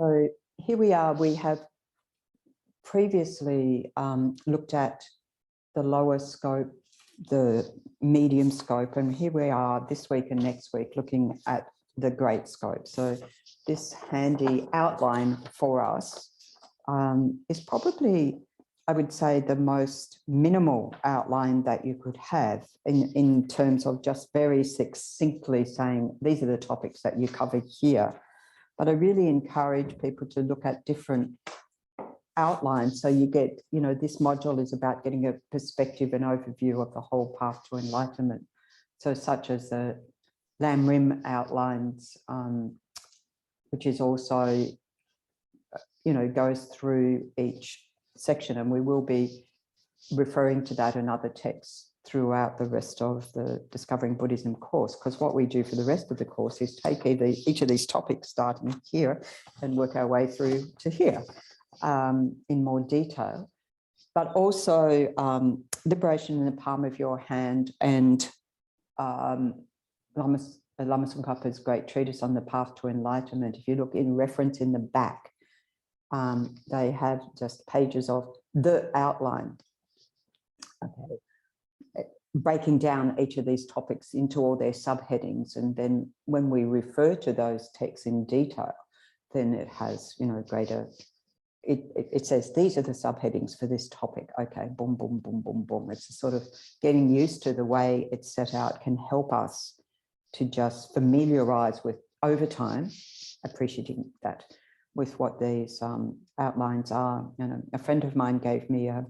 So here we are. We have previously looked at the lower scope, the medium scope, and here we are this week and next week looking at the great scope. So this handy outline for us is probably, I would say, the most minimal outline that you could have in terms of just very succinctly saying, these are the topics that you covered here. But I really encourage people to look at different outlines. So you get, this module is about getting a perspective and overview of the whole path to enlightenment. So such as the Lam Rim outlines, which is also, goes through each section, and we will be referring to that in other texts throughout the rest of the Discovering Buddhism course, because what we do for the rest of the course is take each of these topics starting here and work our way through to here in more detail. But also Liberation in the Palm of Your Hand and Lama Tsongkhapa's great treatise on the path to enlightenment. If you look in reference in the back, they have just pages of the outline. Okay. Breaking down each of these topics into all their subheadings. And then when we refer to those texts in detail, then it has, greater, it says, these are the subheadings for this topic. Okay, boom, boom, boom, boom, boom. It's sort of getting used to the way it's set out can help us to just familiarize with, over time, appreciating that, with what these outlines are. A friend of mine gave me a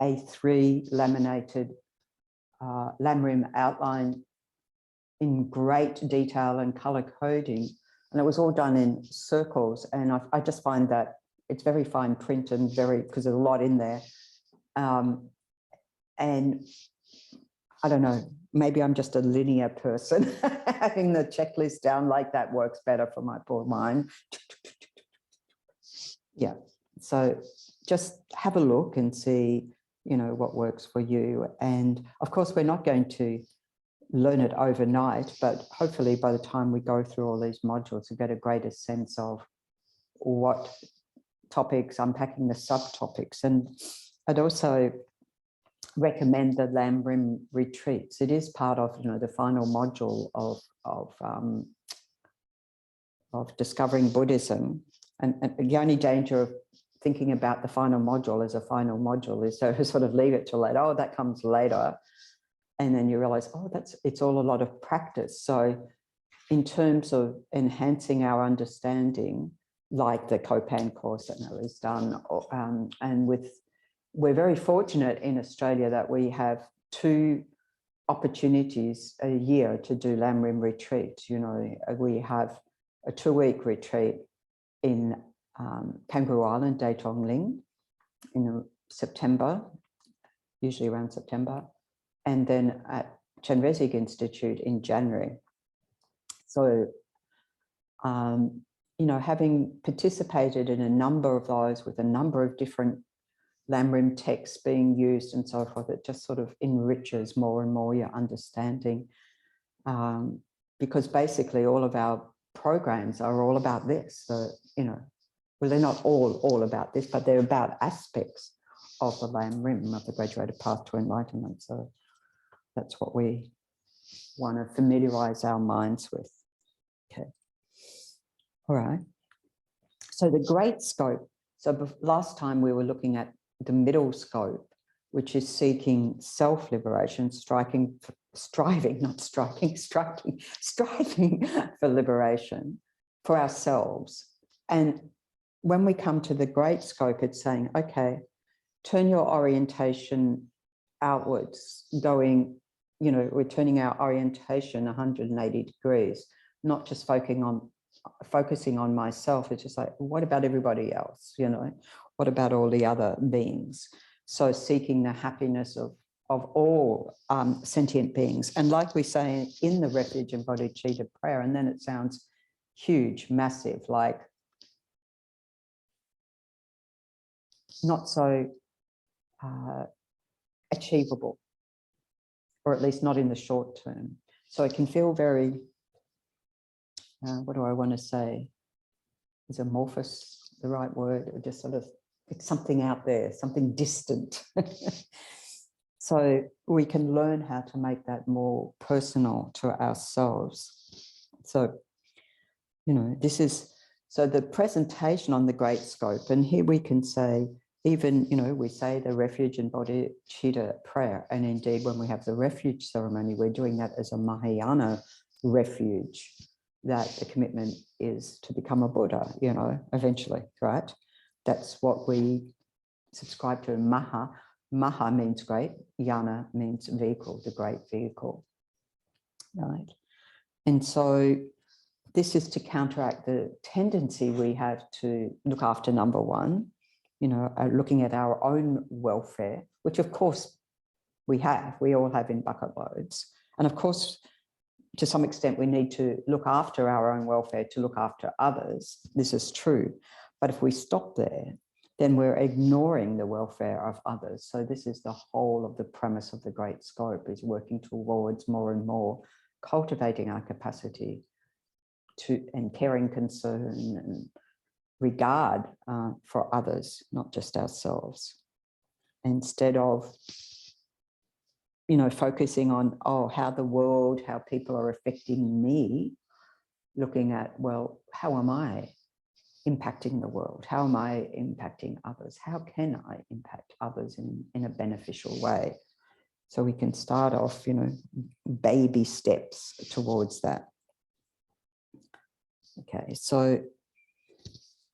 A3 laminated Lam Rim outline in great detail and color coding, and it was all done in circles, and I just find that it's very fine print and because there's a lot in there, and I don't know, maybe I'm just a linear person. Having the checklist down like that works better for my poor mind. Yeah, so just have a look and see, what works for you. And of course, we're not going to learn it overnight, but hopefully by the time we go through all these modules, we get a greater sense of what topics, unpacking the subtopics. And I'd also recommend the Lam Rim retreats. It is part of, the final module of Discovering Buddhism. And the only danger of thinking about the final module as a final module is to sort of leave it till later. Oh, that comes later. And then you realize, oh, it's all a lot of practice. So in terms of enhancing our understanding, like the Copan course that Nelly's done, and we're very fortunate in Australia that we have 2 opportunities a year to do Lam Rim retreat. We have a 2-week retreat in Kangaroo Island, Daytong Ling, in September, usually around September, and then at Chenrezig Institute in January. So, having participated in a number of those with a number of different Lam Rim texts being used and so forth, it just sort of enriches more and more your understanding, because basically all of our programs are all about this. So, well, they're not all about this, but they're about aspects of the Lam Rim, of the graduated path to enlightenment. So that's what we want to familiarize our minds with. Okay. All right. So the great scope. So last time we were looking at the middle scope, which is seeking self-liberation, striving for liberation for ourselves. And when we come to the great scope, it's saying, okay, turn your orientation outwards, going, we're turning our orientation 180 degrees, not just focusing on myself. It's just like, what about everybody else? What about all the other beings? So seeking the happiness of all sentient beings. And like we say in the Refuge and Bodhicitta prayer, and then it sounds huge, massive, like not so achievable, or at least not in the short term. So it can feel very, what do I want to say? is amorphous the right word? Or just sort of, it's something out there, something distant. So we can learn how to make that more personal to ourselves. So, you know, this is, so the presentation on the great scope, and here we can say, even, you know, we say the refuge and bodhicitta prayer, and indeed when we have the refuge ceremony, we're doing that as a Mahayana refuge, that the commitment is to become a Buddha, you know, eventually, right? That's what we subscribe to. Maha. Maha means great, Yana means vehicle, the great vehicle, right? And so this is to counteract the tendency we have to look after number one, you know, looking at our own welfare, which of course we all have in bucket loads. And of course, to some extent, we need to look after our own welfare to look after others. This is true. But if we stop there, then we're ignoring the welfare of others. So this is the whole of the premise of the great scope, is working towards more and more cultivating our capacity to, and caring concern and regard for others, not just ourselves, instead of, you know, focusing on, oh, how the world, how people are affecting me, looking at, well, how am I impacting the world? How am I impacting others? How can I impact others in a beneficial way? So we can start off, you know, baby steps towards that. Okay, so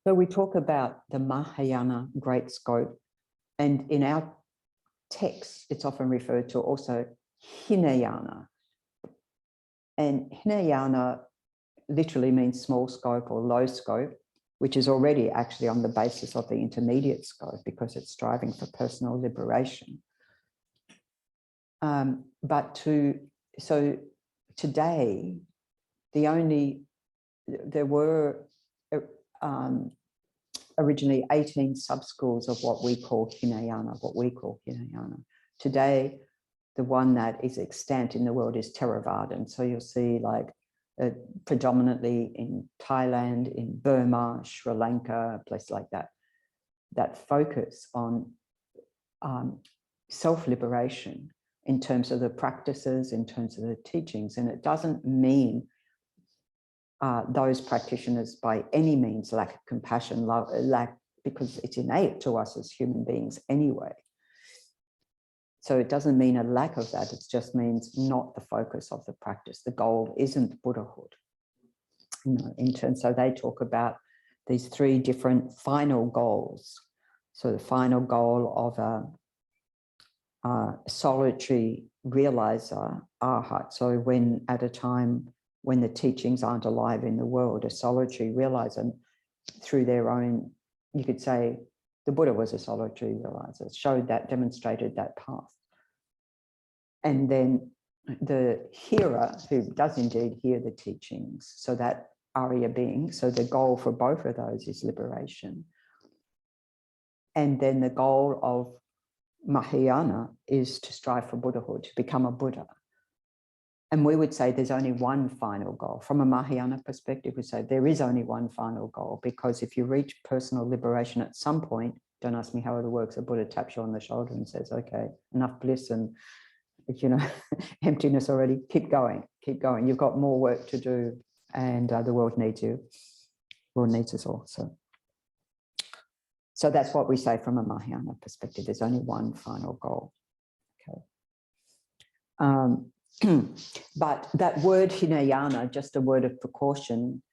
we talk about the Mahayana great scope, and in our text, it's often referred to also Hinayana. And Hinayana literally means small scope or low scope, which is already actually on the basis of the intermediate scope, because it's striving for personal liberation. So today, there were originally 18 sub-schools of what we call Hinayana, Today, the one that is extant in the world is Theravadan. So you'll see, like, predominantly in Thailand, in Burma, Sri Lanka, places like that, that focus on self-liberation in terms of the practices, in terms of the teachings. And it doesn't mean those practitioners by any means lack compassion, because it's innate to us as human beings anyway. So it doesn't mean a lack of that, it just means not the focus of the practice. The goal isn't Buddhahood. You know, so they talk about these three different final goals. So the final goal of a solitary realizer, arhat. So when at a time when the teachings aren't alive in the world, a solitary realizer, through their own, you could say the Buddha was a solitary realizer, showed that, demonstrated that path. And then the hearer, who does indeed hear the teachings, so that Arya being, so the goal for both of those is liberation. And then the goal of Mahayana is to strive for Buddhahood, to become a Buddha. And we would say there's only one final goal. From a Mahayana perspective, we say there is only one final goal, because if you reach personal liberation at some point, don't ask me how it works, a Buddha taps you on the shoulder and says, okay, enough bliss and, you know, emptiness already, keep going, keep going. You've got more work to do, and the world needs you. The world needs us all. So that's what we say from a Mahayana perspective. There's only one final goal. Okay. But that word Hinayana, just a word of precaution,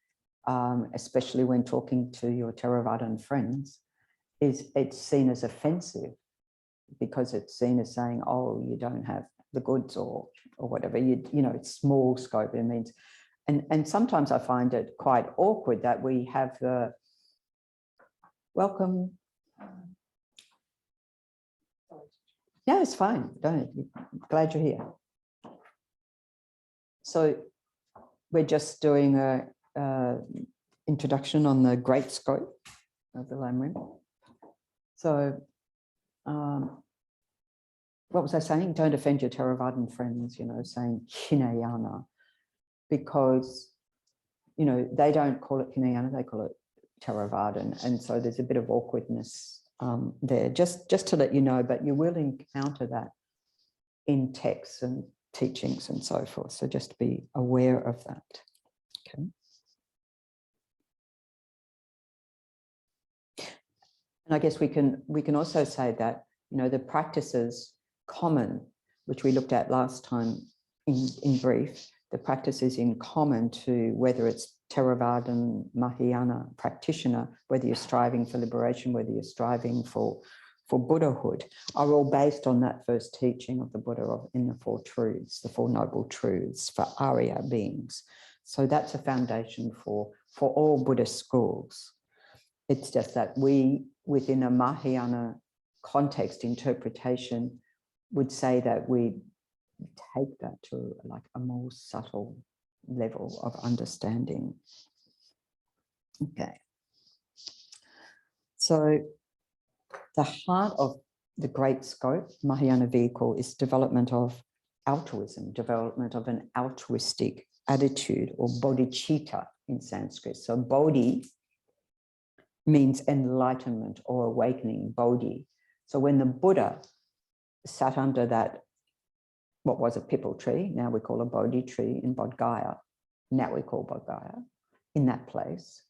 especially when talking to your Theravadan friends, it's seen as offensive, because it's seen as saying, oh, you don't have the goods or whatever. You know, it's small scope. It means, and sometimes I find it quite awkward that we have the welcome. No, it's fine. Glad you're here. So we're just doing a introduction on the great scope of the Lamrim. So what was I saying? Don't offend your Theravadan friends, you know, saying Hinayana, because, you know, they don't call it Hinayana, they call it Theravadan. And so there's a bit of awkwardness there, just to let you know, but you will encounter that in texts and teachings and so forth. So just be aware of that. Okay. And I guess we can also say that, you know, the practices common, which we looked at last time in brief, the practices in common to whether it's Theravadan, Mahayana practitioner, whether you're striving for liberation, whether you're striving for Buddhahood, are all based on that first teaching of the Buddha in the Four Truths, the Four Noble Truths for Arya beings. So that's a foundation for all Buddhist schools. It's just that we, within a Mahayana context interpretation, would say that we take that to like a more subtle level of understanding. Okay. So the heart of the great scope, Mahayana vehicle, is development of altruism, development of an altruistic attitude, or bodhicitta in Sanskrit. So bodhi means enlightenment or awakening, bodhi. So when the Buddha sat under that, what was a pipal tree, now we call a bodhi tree in Bodh Gaya, now we call Bodh Gaya, in that place,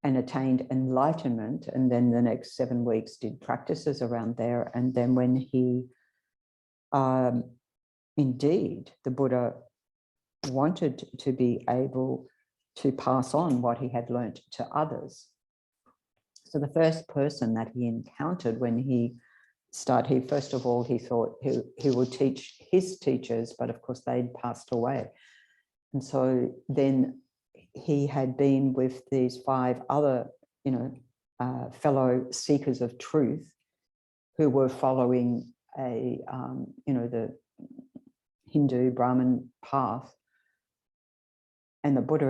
and attained enlightenment, and then the next 7 weeks did practices around there. And then when he, indeed, the Buddha wanted to be able to pass on what he had learnt to others. So the first person that he encountered when he started, first of all, he thought he would teach his teachers, but of course they'd passed away. And so then he had been with these 5 other, you know, fellow seekers of truth who were following a, you know, the Hindu Brahmin path. And the Buddha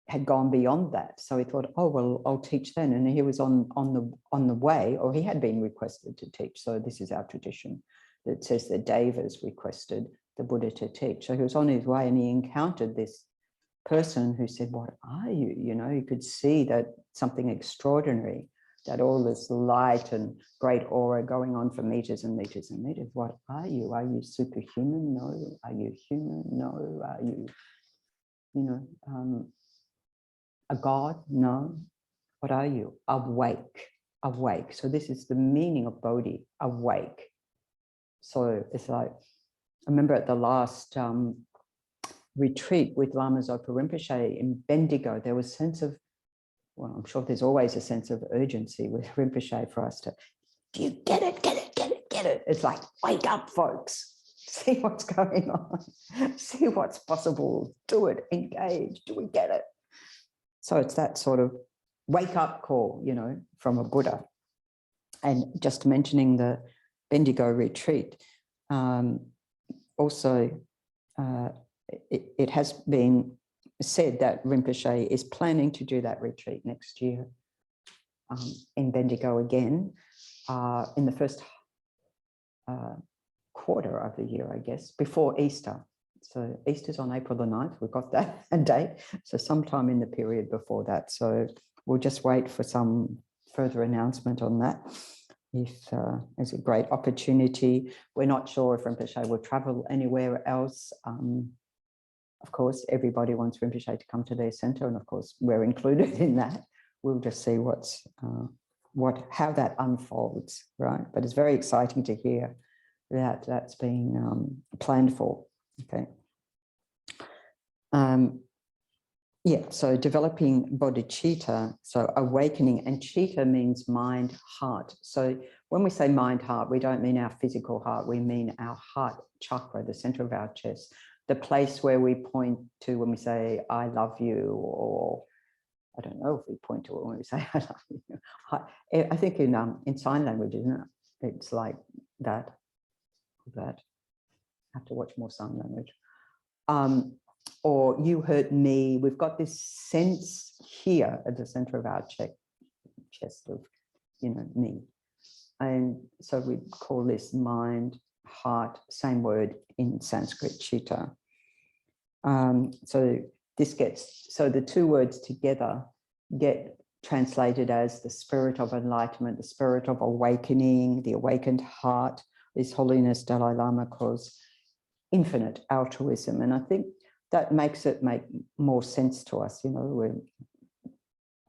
had gone beyond that. So he thought, oh, well, I'll teach then. And he was on the way, or he had been requested to teach. So this is our tradition that says that Devas requested the Buddha to teach. So he was on his way and he encountered this person who said, what are you? You know, you could see that something extraordinary, that all this light and great aura going on for meters and meters and meters. What are you? Are you superhuman? No. Are you human? No. Are you, you know, a god? No. What are you? Awake. Awake. So this is the meaning of bodhi, awake. So it's like, I remember at the last retreat with Lama Zopa Rinpoche in Bendigo, there was a sense of, well, I'm sure there's always a sense of urgency with Rinpoche for us to, do you get it? Get it, get it, get it. It's like, wake up, folks. See what's going on. See what's possible. Do it, engage. Do we get it? So it's that sort of wake up call, you know, from a Buddha. And just mentioning the Bendigo retreat, also it has been said that Rinpoche is planning to do that retreat next year in Bendigo again, in the first quarter of the year, I guess, before Easter. So Easter's on April the 9th, we've got that date. So sometime in the period before that. So we'll just wait for some further announcement on that. If there's a great opportunity, we're not sure if Rinpoche will travel anywhere else. Of course, everybody wants Rinpoche to come to their centre, and of course, we're included in that. We'll just see how that unfolds, right? But it's very exciting to hear that that's being planned for. Okay. Yeah, so developing bodhicitta, so awakening, and citta means mind, heart. So when we say mind, heart, we don't mean our physical heart, we mean our heart chakra, the center of our chest, the place where we point to when we say, I love you, or I don't know if we point to it when we say, I love you. I think in sign language, isn't it? It's like that. I have to watch more sign language. Or you hurt me. We've got this sense here at the center of our chest of, you know, me. And so we call this mind, heart, same word in Sanskrit, citta. So the 2 words together get translated as the spirit of enlightenment, the spirit of awakening, the awakened heart. His Holiness Dalai Lama calls infinite altruism. And I think that makes it make more sense to us, you know, when,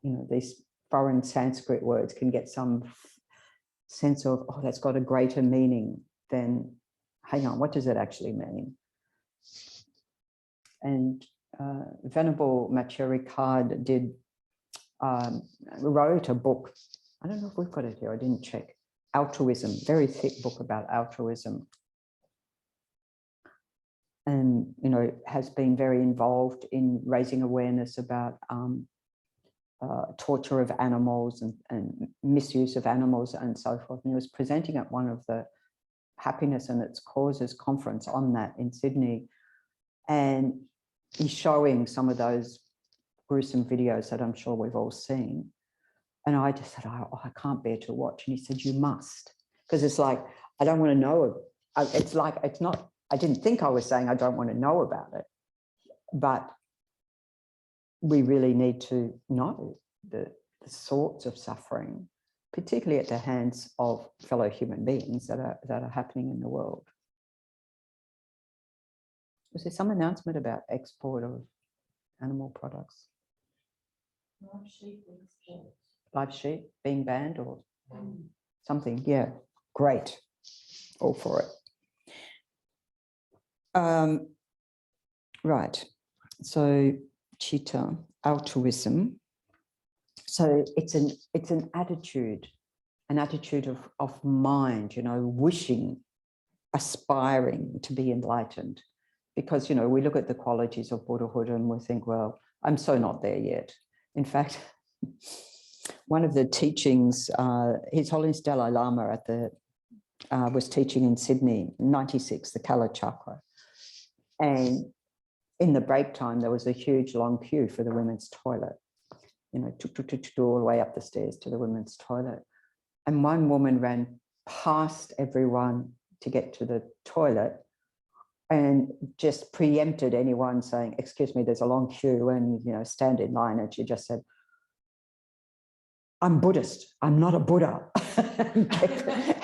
you know, these foreign Sanskrit words can get some sense of, oh, that's got a greater meaning than, hang on, what does it actually mean? And Venerable Chokyi did wrote a book. I don't know if we've got it here. I didn't check. Altruism, very thick book about altruism, and you know, has been very involved in raising awareness about torture of animals and misuse of animals and so forth. And he was presenting at one of the Happiness and Its Causes conference on that in Sydney, and he's showing some of those gruesome videos that I'm sure we've all seen. And I just said, oh, I can't bear to watch. And he said, you must. Because it's like, I don't want to know. It's like, it's not, I didn't think I was saying I don't want to know about it. But we really need to know the sorts of suffering, particularly at the hands of fellow human beings that are happening in the world. Was there some announcement about export of animal products? Live sheep being banned or something? Yeah, great. All for it. Right. So chitta, altruism. So it's an attitude of mind, you know, wishing, aspiring to be enlightened. Because, you know, we look at the qualities of Buddhahood and we think, well, I'm so not there yet. In fact, one of the teachings, His Holiness Dalai Lama was teaching in Sydney, 96, the Kala Chakra. And in the break time, there was a huge long queue for the women's toilet, you know, all the way up the stairs to the women's toilet. And one woman ran past everyone to get to the toilet and just preempted anyone saying, excuse me, there's a long queue and, you know, stand in line. And she just said, I'm Buddhist, I'm not a Buddha,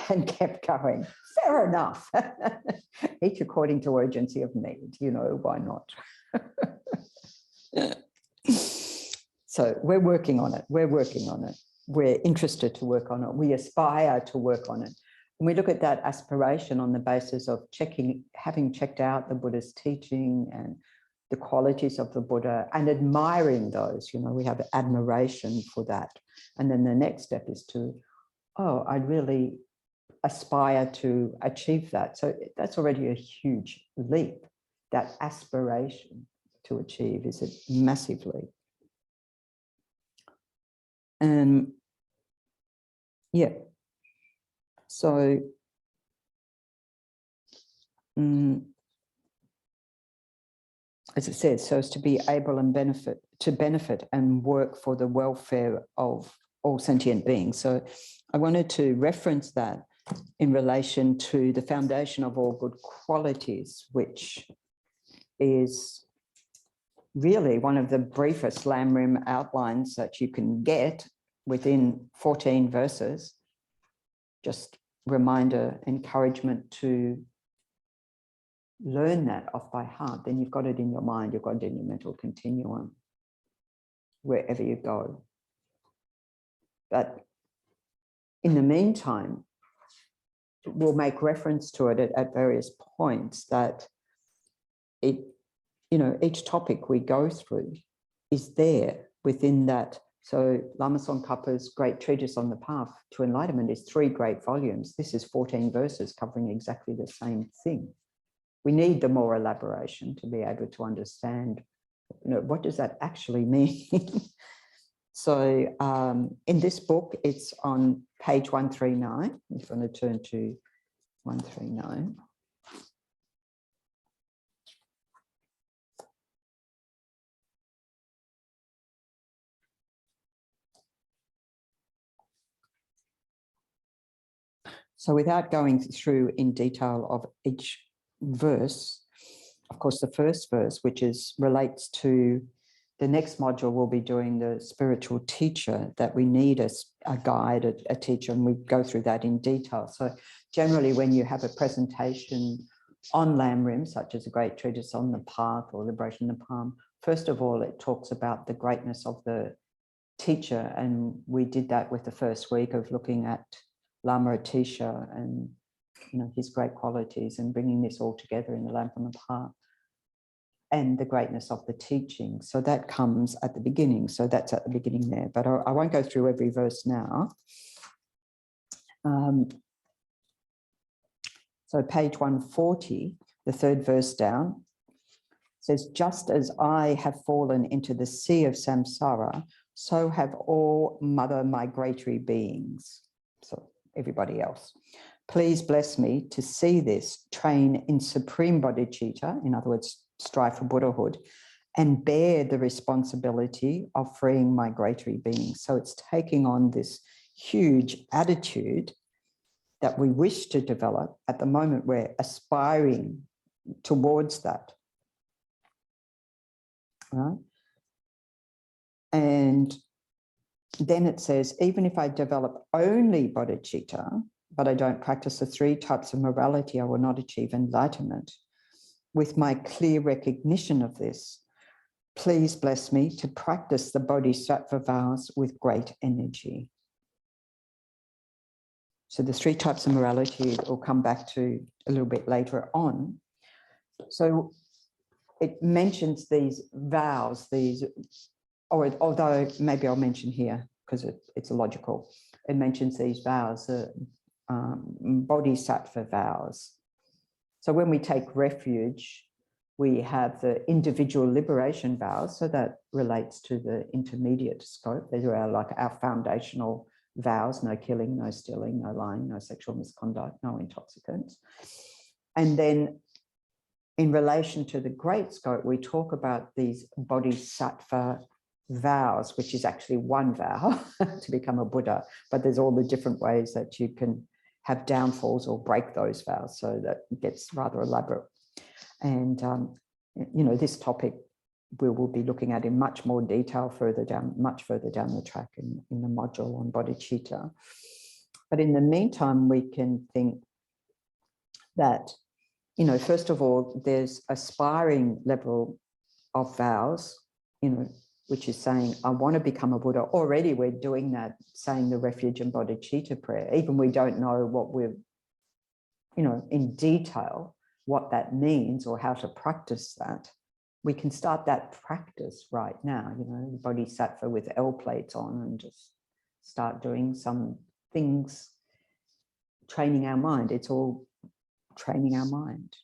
and kept going. Fair enough. Each according to urgency of need, you know, why not? So we're working on it. We're working on it. We're interested to work on it. We aspire to work on it. And we look at that aspiration on the basis of having checked out the Buddha's teaching and the qualities of the Buddha and admiring those, you know, we have admiration for that. And then the next step is to, oh, I really aspire to achieve that. So that's already a huge leap. That aspiration to achieve is a massive leap. And yeah, so as it says, so as to be able and benefit and work for the welfare of all sentient beings. So I wanted to reference that in relation to the foundation of all good qualities, which is really one of the briefest Lamrim outlines that you can get within 14 verses. Just reminder, encouragement to learn that off by heart. Then you've got it in your mind, you've got it in your mental continuum, wherever you go. But in the meantime, we'll make reference to it at various points that it, you know, each topic we go through is there within that. So Lama Tsongkhapa's great treatise on the path to enlightenment is 3 great volumes. This is 14 verses covering exactly the same thing. We need the more elaboration to be able to understand, you know, what does that actually mean? So in this book, it's on page 139. If you want to turn to 139. So without going through in detail of each verse, of course, the first verse, which relates to the next module will be doing the spiritual teacher, that we need a guide, a teacher, and we go through that in detail. So generally when you have a presentation on Lamrim, such as a great treatise on the path or liberation in the palm, first of all, it talks about the greatness of the teacher. And we did that with the first week of looking at Lama Atisha and his great qualities and bringing this all together in the lamp on the path. And the greatness of the teaching. So that comes at the beginning. So that's at the beginning there, but I won't go through every verse now. So page 140, the third verse down, says, just as I have fallen into the sea of samsara, so have all mother migratory beings. So everybody else. Please bless me to see this, train in supreme bodhicitta, in other words, strive for Buddhahood, and bear the responsibility of freeing migratory beings. So it's taking on this huge attitude that we wish to develop. At the moment, we're aspiring towards that. Right? And then it says, even if I develop only bodhicitta, but I don't practice the 3 types of morality, I will not achieve enlightenment. With my clear recognition of this, please bless me to practice the bodhisattva vows with great energy. So the 3 types of morality we'll come back to a little bit later on. So it mentions these vows, although maybe I'll mention here because it's logical. It mentions these vows, bodhisattva vows. So when we take refuge, we have the individual liberation vows. So that relates to the intermediate scope. These are our foundational vows: no killing, no stealing, no lying, no sexual misconduct, no intoxicants. And then in relation to the great scope, we talk about these bodhisattva vows, which is actually one vow to become a Buddha, but there's all the different ways that you can have downfalls or break those vows, so that gets rather elaborate. And this topic we will be looking at in much more detail much further down the track in the module on bodhicitta. But in the meantime, we can think that, first of all, there's aspiring level of vows, which is saying, I want to become a Buddha. Already we're doing that, saying the refuge and bodhicitta prayer. Even we don't know what we're, in detail, what that means or how to practice that. We can start that practice right now, bodhisattva with L plates on, and just start doing some things, training our mind. It's all training our mind.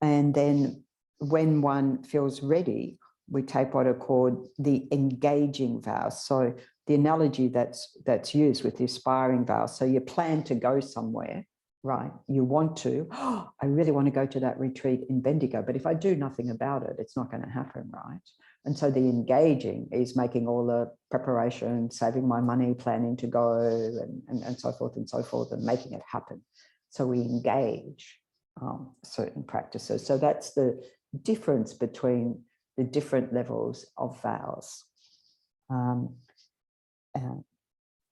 And then when one feels ready, we take what are called the engaging vows. So the analogy that's used with the aspiring vows. So you plan to go somewhere, right? You want to, I really want to go to that retreat in Bendigo, but if I do nothing about it, it's not going to happen, right? And so the engaging is making all the preparation, saving my money, planning to go, and so forth and so forth, and making it happen. So we engage certain practices. So that's the difference between the different levels of vows.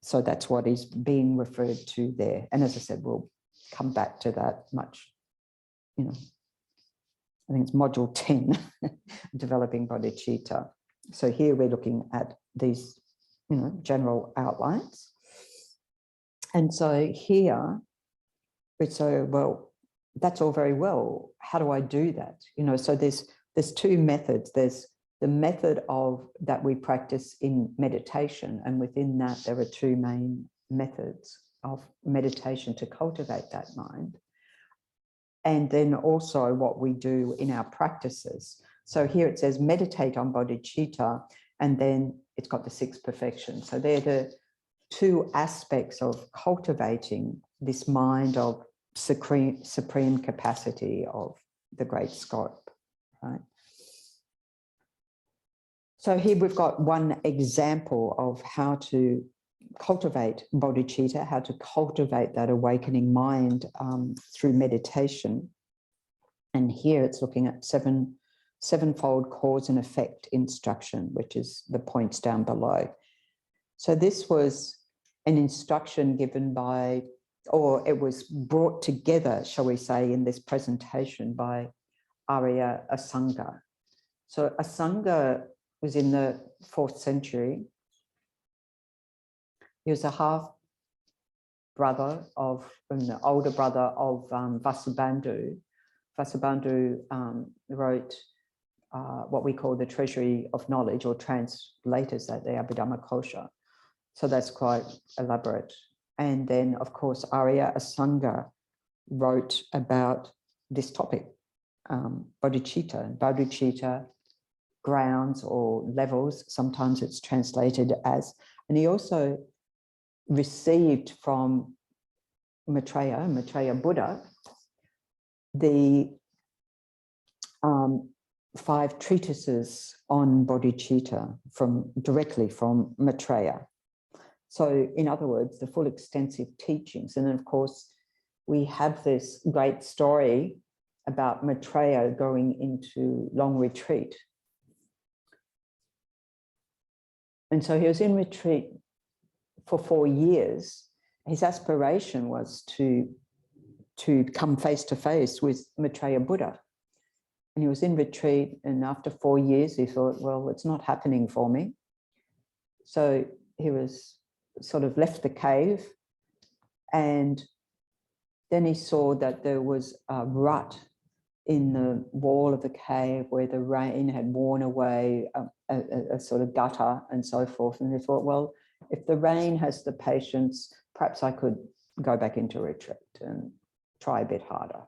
So that's what is being referred to there. And as I said, we'll come back to that much, I think it's module 10, developing bodhicitta. So here we're looking at these, general outlines. And so here, it's well, that's all very well. How do I do that? So there's 2 methods. There's the method that we practice in meditation, and within that there are 2 main methods of meditation to cultivate that mind. And then also what we do in our practices. So here it says meditate on bodhicitta, and then it's got the 6 perfections. So they're the 2 aspects of cultivating this mind of supreme capacity of the great scope, right? So here we've got one example of how to cultivate bodhicitta, how to cultivate that awakening mind through meditation. And here it's looking at 7 sevenfold cause and effect instruction, which is the points down below. So this was an instruction given by, or it was brought together, shall we say, in this presentation by Arya Asanga. So Asanga was in the 4th century. He was a half brother of, an older brother of Vasubandhu. Vasubandhu wrote what we call the Treasury of Knowledge, or translators that they are, Abhidhamma Kosha. So that's quite elaborate. And then, of course, Arya Asanga wrote about this topic, bodhicitta. Bodhicitta, grounds or levels, sometimes it's translated as. And he also received from Maitreya Buddha, the 5 treatises on bodhicitta directly from Maitreya. So in other words, the full extensive teachings. And then of course, we have this great story about Maitreya going into long retreat. And so he was in retreat for 4 years. His aspiration was to come face to face with Maitreya Buddha. And he was in retreat, and after 4 years, he thought, well, it's not happening for me. So he was sort of left the cave, and then he saw that there was a rut in the wall of the cave where the rain had worn away, a sort of gutter and so forth. And he thought, well, if the rain has the patience, perhaps I could go back into retreat and try a bit harder.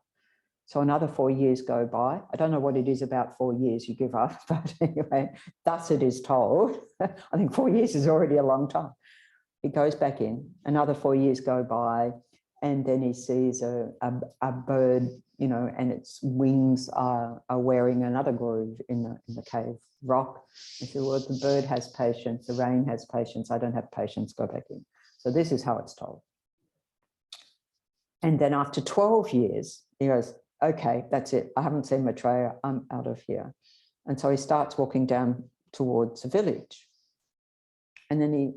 So another 4 years go by. I don't know what it is about 4 years you give up, but anyway, thus it is told. I think 4 years is already a long time. He goes back in, another 4 years go by, and then he sees a bird, you know, and its wings are wearing another groove in the cave rock. He said, well, the bird has patience, the rain has patience, I don't have patience, go back in. So this is how it's told. And then after 12 years, he goes, okay, that's it. I haven't seen Maitreya, I'm out of here. And so he starts walking down towards the village. And then he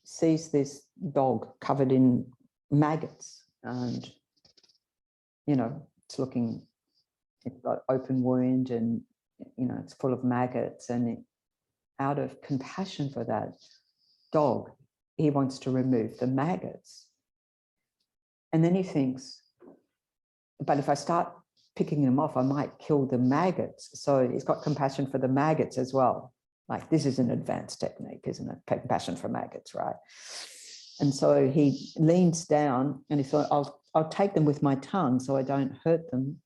sees this dog covered in maggots, and, you know, it's got open wound, and, you know, it's full of maggots. And out of compassion for that dog, he wants to remove the maggots. And then he thinks, but if I start picking them off, I might kill the maggots. So he's got compassion for the maggots as well. Like, this is an advanced technique, isn't it? Compassion for maggots, right? And so he leans down and he thought, I'll take them with my tongue so I don't hurt them.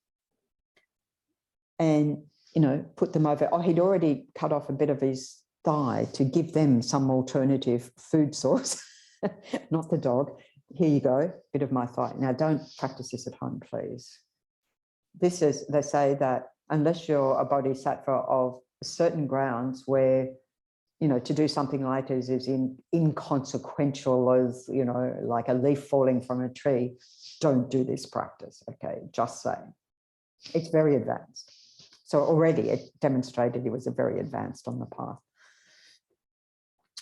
And, you know, put them over. Oh, he'd already cut off a bit of his thigh to give them some alternative food source, not the dog. Here you go, bit of my thigh. Now, don't practice this at home, please. This is, they say that unless you're a bodhisattva of certain grounds where, you know, to do something like this is inconsequential as, you know, like a leaf falling from a tree, don't do this practice, okay? Just saying. It's very advanced. So already it demonstrated he was a very advanced on the path.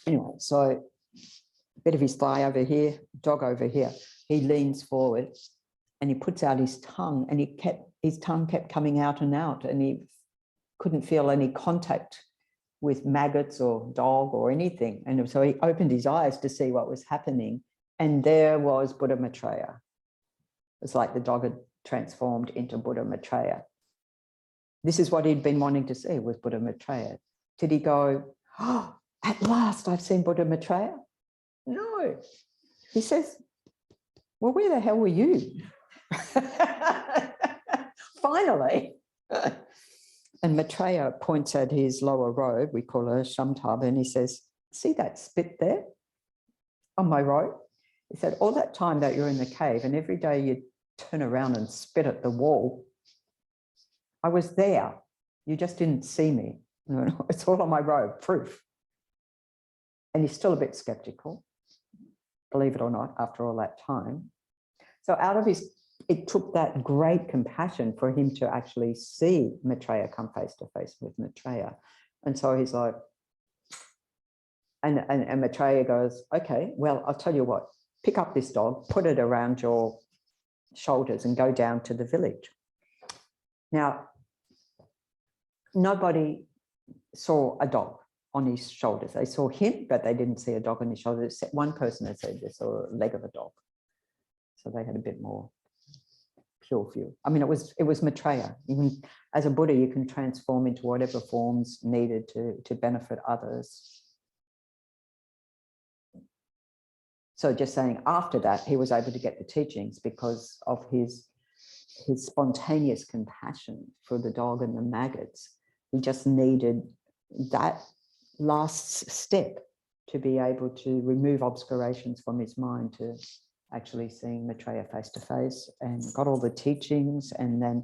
Anyway, so bit of his thigh over here, dog over here. He leans forward and he puts out his tongue, and his tongue kept coming out, and he couldn't feel any contact with maggots or dog or anything. And so he opened his eyes to see what was happening, and there was Buddha Maitreya. It's like the dog had transformed into Buddha Maitreya. This is what he'd been wanting to see, was Buddha Maitreya. Did he go, oh, at last I've seen Buddha Maitreya? No. He says, well, where the hell were you? Finally. And Maitreya points at his lower robe, we call her Shamtab, and he says, see that spit there on my robe? He said, all that time that you're in the cave and every day you turn around and spit at the wall, I was there. You just didn't see me. No, it's all on my robe, proof. And he's still a bit skeptical, believe it or not, after all that time. So out of his it took that great compassion for him to actually see Maitreya come face to face with Maitreya. And so he's like, and Maitreya goes, okay, well, I'll tell you what, pick up this dog, put it around your shoulders and go down to the village. Now, nobody saw a dog on his shoulders. They saw him, but they didn't see a dog on his shoulders. One person had said they saw a leg of a dog. So they had a bit more pure view. I mean, it was Maitreya. Even as a Buddha, you can transform into whatever forms needed to benefit others. So just saying, after that, he was able to get the teachings because of his spontaneous compassion for the dog and the maggots. He just needed that last step to be able to remove obscurations from his mind to actually seeing Maitreya face to face, and got all the teachings, and then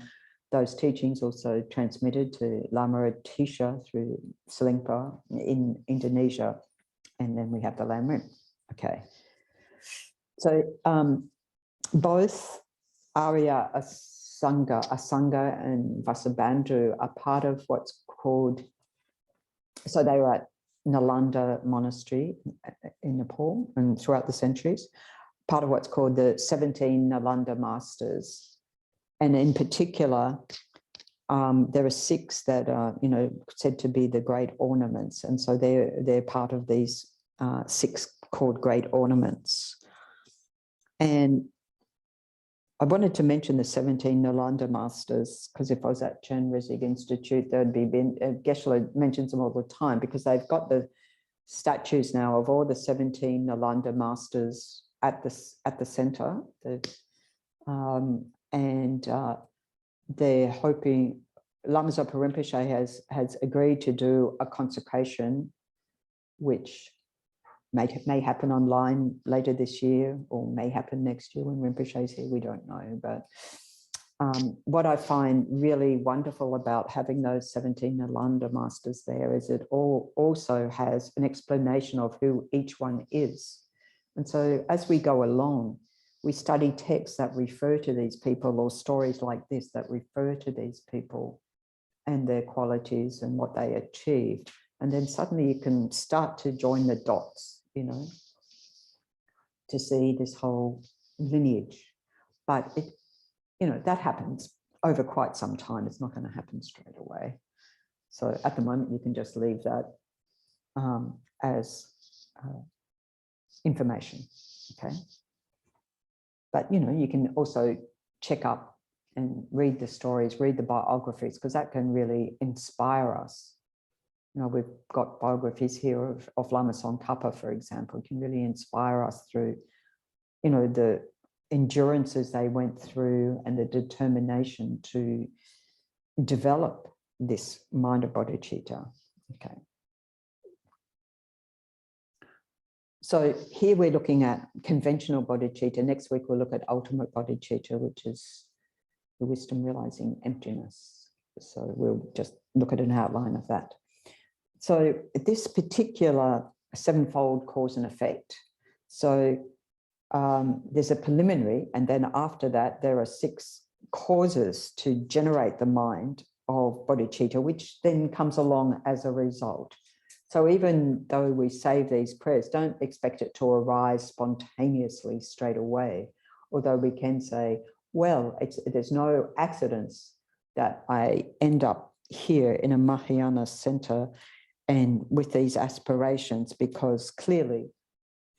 those teachings also transmitted to Lama Atisha through Selingpa in Indonesia, and then we have the Lamrim. Okay, so both Arya Asanga and Vasubandhu are part of what's called, so they were at Nalanda Monastery in Nepal and throughout the centuries, part of what's called the 17 Nalanda Masters. And in particular, there are 6 that are, said to be the great ornaments. And so they're part of these 6 called great ornaments. And I wanted to mention the 17 Nalanda Masters, because if I was at Chen Rizig Institute, there'd be Geshe-la mentions them all the time, because they've got the statues now of all the 17 Nalanda Masters at the center, and they're hoping, Lama Zopa Rinpoche has agreed to do a consecration, which may happen online later this year, or may happen next year when Rinpoche is here, we don't know. But what I find really wonderful about having those 17 Nalanda Masters there is it also has an explanation of who each one is. And so as we go along, we study texts that refer to these people, or stories like this that refer to these people and their qualities and what they achieved. And then suddenly you can start to join the dots, to see this whole lineage. But that happens over quite some time. It's not going to happen straight away. So at the moment, you can just leave that as information, okay? But, you can also check up and read the stories, read the biographies, because that can really inspire us. We've got biographies here of Lama Tsongkhapa, for example. It can really inspire us through, the endurances they went through and the determination to develop this mind of bodhicitta. Okay. So here we're looking at conventional bodhicitta. Next week we'll look at ultimate bodhicitta, which is the wisdom realizing emptiness. So we'll just look at an outline of that. So this particular 7-fold cause and effect. So there's a preliminary, and then after that, there are 6 causes to generate the mind of bodhicitta, which then comes along as a result. So even though we say these prayers, don't expect it to arise spontaneously straight away. Although we can say, well, there's no accidents that I end up here in a Mahayana center and with these aspirations, because clearly,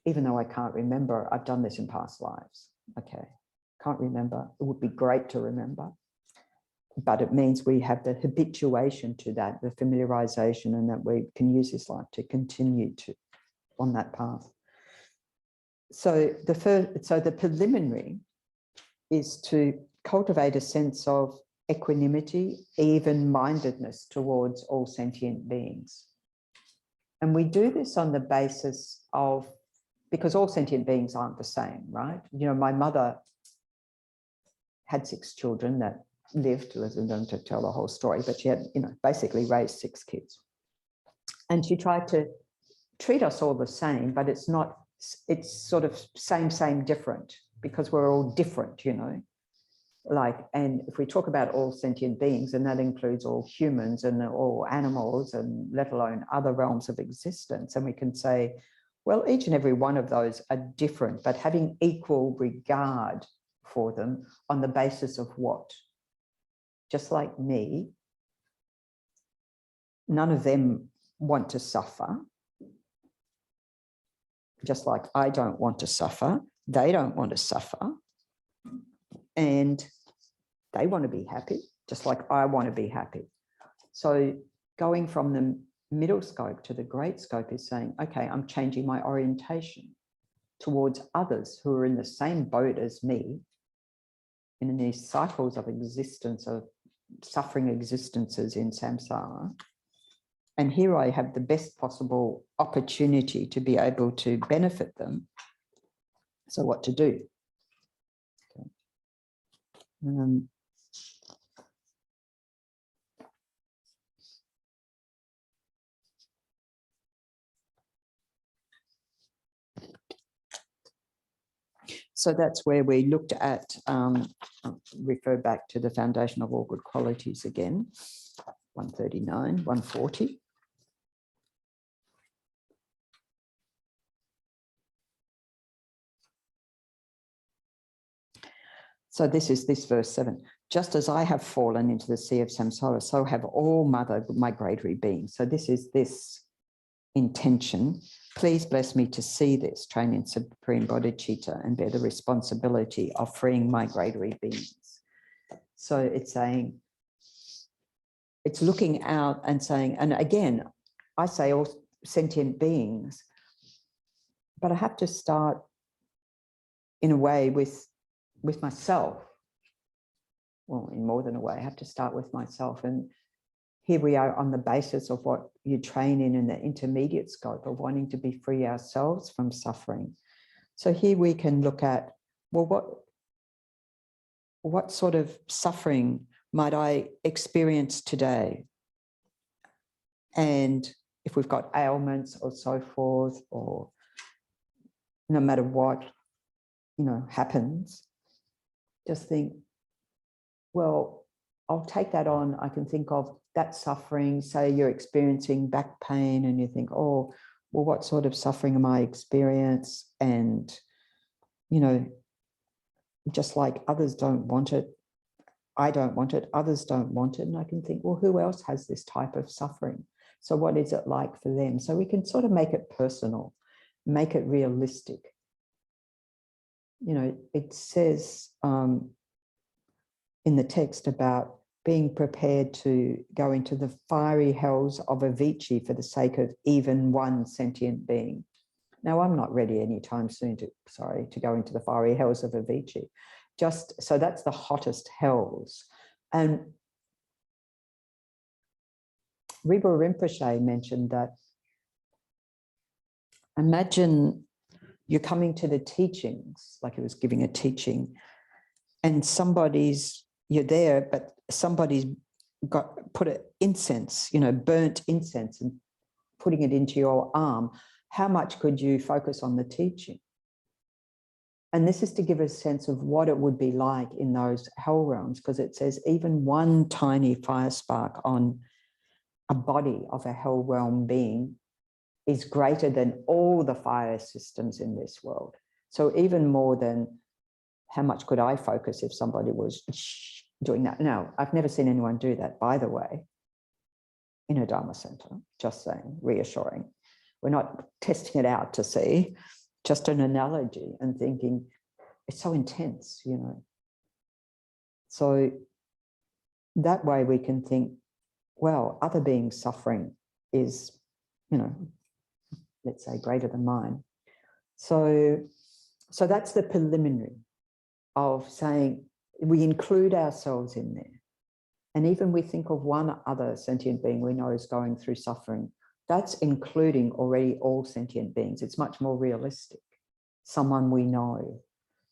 even though I can't remember, I've done this in past lives. Okay, can't remember. It would be great to remember. But it means we have the habituation to that, the familiarization, and that we can use this life to continue on that path. So the preliminary is to cultivate a sense of equanimity, even-mindedness towards all sentient beings. And we do this on the basis of, because all sentient beings aren't the same, right? My mother had 6 children that lived, I don't to tell the whole story, but she had, basically raised 6 kids. And she tried to treat us all the same, but it's not, it's sort of same, different, because we're all different, And if we talk about all sentient beings, and that includes all humans and all animals, and let alone other realms of existence, and we can say, well, each and every one of those are different, but having equal regard for them on the basis of what? Just like me, none of them want to suffer. Just like I don't want to suffer, they don't want to suffer. And they want to be happy, just like I want to be happy. So going from the middle scope to the great scope is saying, okay, I'm changing my orientation towards others who are in the same boat as me, in these cycles of existence, of suffering existences in samsara. And here I have the best possible opportunity to be able to benefit them. So what to do? Okay. So that's where we looked at, refer back to the foundation of all good qualities again, 139, 140. So this is this verse 7. Just as I have fallen into the sea of samsara, so have all mother migratory beings. So this is this intention. Please bless me to see this, train in supreme bodhicitta, and bear the responsibility of freeing migratory beings. So it's saying, it's looking out and saying, and again, I say all sentient beings, but I have to start in a way with myself. Well, in more than a way, I have to start with myself. And here we are on the basis of what you train in the intermediate scope of wanting to be free ourselves from suffering. So here we can look at, well, what sort of suffering might I experience today? And if we've got ailments or so forth, or no matter what, happens, just think, well, I'll take that on. I can think of that suffering. Say you're experiencing back pain and you think, oh, well, what sort of suffering am I experiencing? And, just like others don't want it, I don't want it, others don't want it. And I can think, well, who else has this type of suffering? So what is it like for them? So we can sort of make it personal, make it realistic. It says in the text about being prepared to go into the fiery hells of Avicii for the sake of even one sentient being. Now, I'm not ready anytime soon to go into the fiery hells of Avicii. So that's the hottest hells. And Rinpoche Rinpoche mentioned that, imagine you're coming to the teachings, like he was giving a teaching, and you're there, but somebody's put an incense, burnt incense, and putting it into your arm. How much could you focus on the teaching? And this is to give a sense of what it would be like in those hell realms, because it says even one tiny fire spark on a body of a hell realm being is greater than all the fire systems in this world. So even more than how much could I focus if somebody was doing that? Now, I've never seen anyone do that, by the way, in a Dharma center, just saying, reassuring. We're not testing it out to see, just an analogy, and thinking it's so intense, So that way we can think, well, other beings' suffering is, let's say greater than mine. So that's the preliminary of saying we include ourselves in there. And even we think of one other sentient being we know is going through suffering, that's including already all sentient beings. It's much more realistic. Someone we know,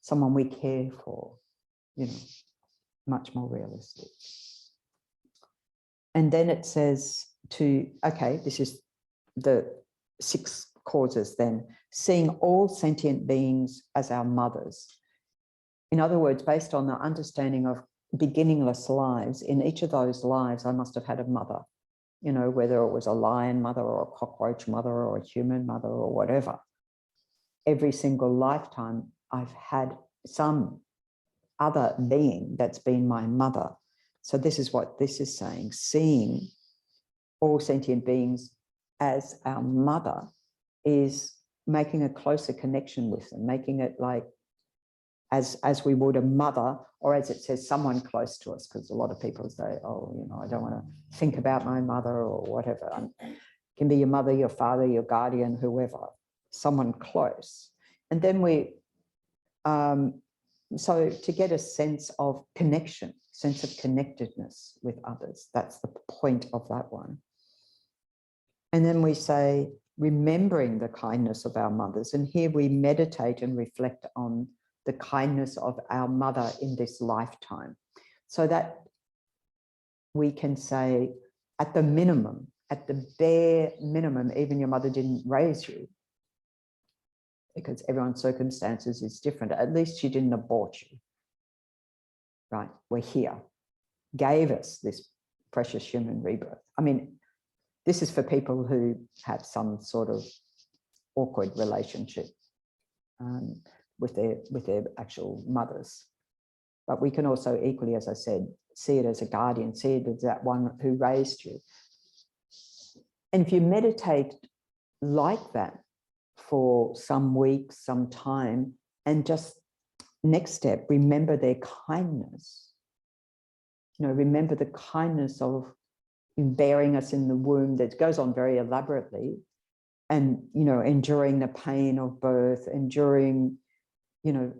someone we care for, much more realistic. And then it says this is the 6 causes then, seeing all sentient beings as our mothers. in other words, based on the understanding of beginningless lives, in each of those lives, I must have had a mother, you know, whether it was a lion mother or a cockroach mother or a human mother or whatever. Every single lifetime, I've had some other being that's been my mother. So this is what this is saying, seeing all sentient beings as our mother is making a closer connection with them, making it like as we would a mother, or as it says, someone close to us, because a lot of people say, oh, you know, I don't want to think about my mother or whatever. It can be your mother, your father, your guardian, whoever, someone close. And then we, so to get a sense of connection, sense of connectedness with others, that's the point of that one. And then we say, remembering the kindness of our mothers. And here we meditate and reflect on the kindness of our mother in this lifetime, so that we can say, at the minimum, at the bare minimum, even your mother didn't raise you, because everyone's circumstances is different. At least she didn't abort you, right? We're here, gave us this precious human rebirth. I mean, this is for people who have some sort of awkward relationship with their actual mothers. But we can also equally, as I said, see it as a guardian, see it as that one who raised you. And if you meditate like that for some weeks, some time, and just next step, remember their kindness. You know, remember the kindness of bearing us in the womb, that goes on very elaborately, and, you know, enduring the pain of birth, enduring, you know,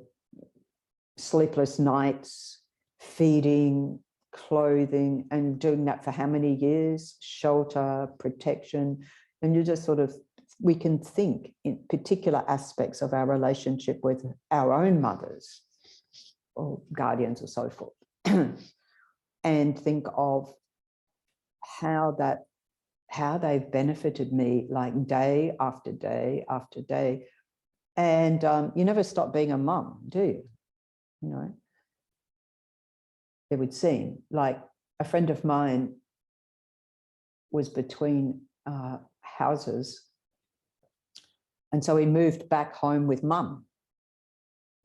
sleepless nights, feeding, clothing, and doing that for how many years? Shelter, protection. And you just sort of, we can think in particular aspects of our relationship with our own mothers or guardians or so forth, and think of how they've benefited me, like day after day after day. And you never stop being a mum, do you? You know, it would seem like a friend of mine was between houses, and so he moved back home with mum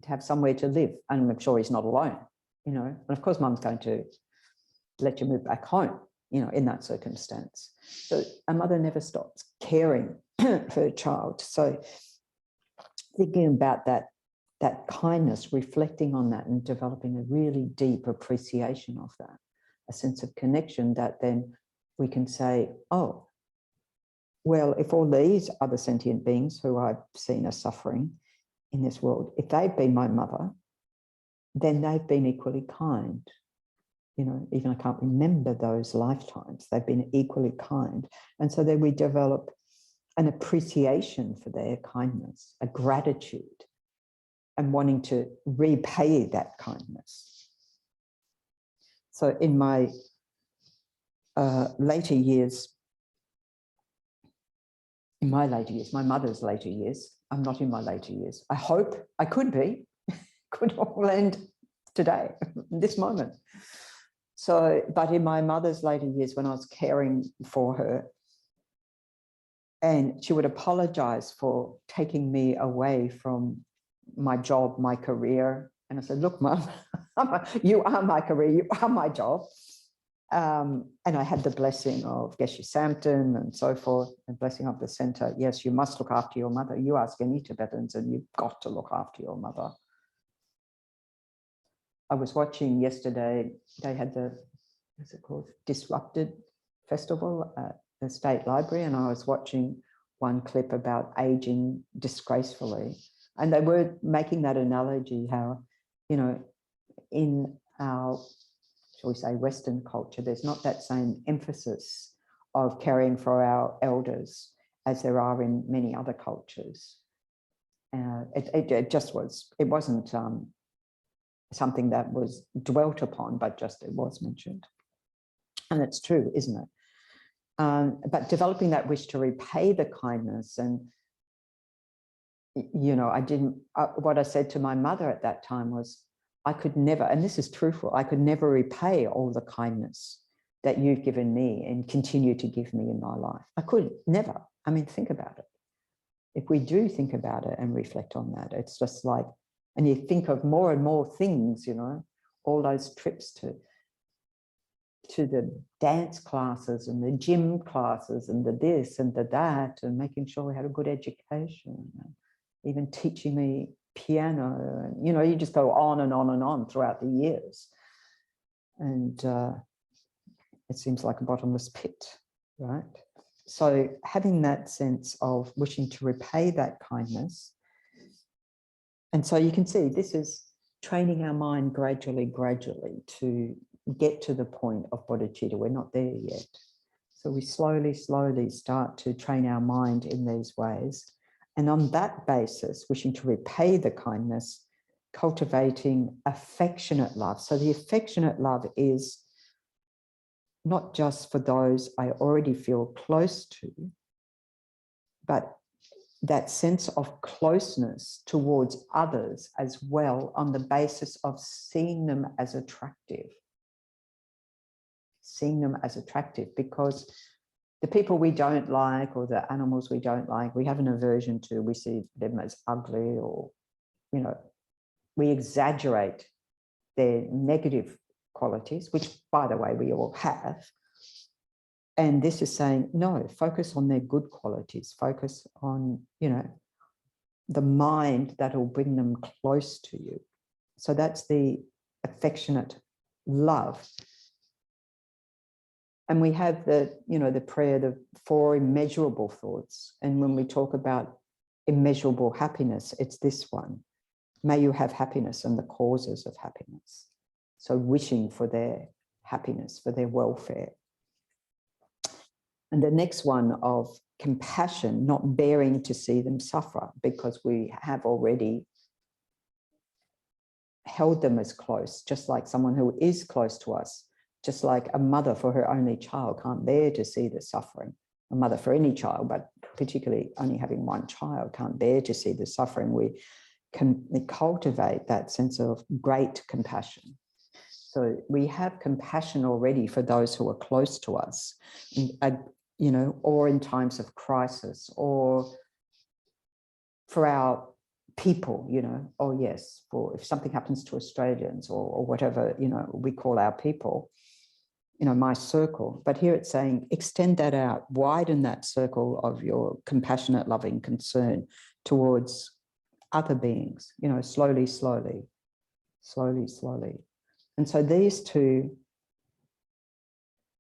to have somewhere to live. And I'm sure he's not alone, you know. And of course, mum's going to let you move back home, you know, in that circumstance. So a mother never stops caring for a child. So thinking about that kindness, reflecting on that, and developing a really deep appreciation of that, a sense of connection, that then we can say, oh, well, if all these other sentient beings who I've seen are suffering in this world, if they've been my mother, then they've been equally kind. You know, even I can't remember those lifetimes, they've been equally kind. And so then we develop an appreciation for their kindness, a gratitude, and wanting to repay that kindness. So in my later years, my mother's later years, I'm not in my later years. I hope I could be, could all end today, this moment. So, but in my mother's later years, when I was caring for her, and she would apologize for taking me away from my job, my career. And I said, look, Mum, you are my career, you are my job. And I had the blessing of Geshe Samten and so forth, and blessing of the center. Yes, you must look after your mother. You ask any Tibetans and you've got to look after your mother. I was watching yesterday, they had the, what's it called, Disrupted Festival at the State Library, and I was watching one clip about aging disgracefully. And they were making that analogy how, you know, in our, shall we say, Western culture, there's not that same emphasis of caring for our elders as there are in many other cultures. It just was, it wasn't something that was dwelt upon, but just it was mentioned. And it's true, isn't it? But developing that wish to repay the kindness, and, you know, I didn't, what I said to my mother at that time was, I could never, and this is truthful, I could never repay all the kindness that you've given me and continue to give me in my life. I could never. I mean, think about it. If we do think about it and reflect on that, it's just like, and you think of more and more things, you know, all those trips to the dance classes and the gym classes and the this and the that, and making sure we had a good education, and even teaching me piano, and, you know, you just go on and on and on throughout the years. And it seems like a bottomless pit, right? So having that sense of wishing to repay that kindness. And so you can see this is training our mind gradually to get to the point of bodhicitta. We're not there yet. So we slowly start to train our mind in these ways. And on that basis, wishing to repay the kindness, cultivating affectionate love. So the affectionate love is not just for those I already feel close to, but that sense of closeness towards others as well, on the basis of seeing them as attractive. Seeing them as attractive, because the people we don't like or the animals we don't like, we have an aversion to, we see them as ugly, or, you know, we exaggerate their negative qualities, which, by the way, we all have. And this is saying, no, focus on their good qualities, focus on, you know, the mind that will bring them close to you. So that's the affectionate love. And we have the, you know, the prayer, the 4 immeasurable thoughts. And when we talk about immeasurable happiness, it's this one. May you have happiness and the causes of happiness. So wishing for their happiness, for their welfare. And the next one of compassion, not bearing to see them suffer, because we have already held them as close, just like someone who is close to us, just like a mother for her only child can't bear to see the suffering. A mother for any child, but particularly only having one child, can't bear to see the suffering. We can cultivate that sense of great compassion. So we have compassion already for those who are close to us, you know, or in times of crisis, or for our people, you know, oh yes, for if something happens to Australians, or whatever, you know, we call our people, you know, my circle. But here it's saying, extend that out, widen that circle of your compassionate, loving concern towards other beings, you know, slowly. And so these two,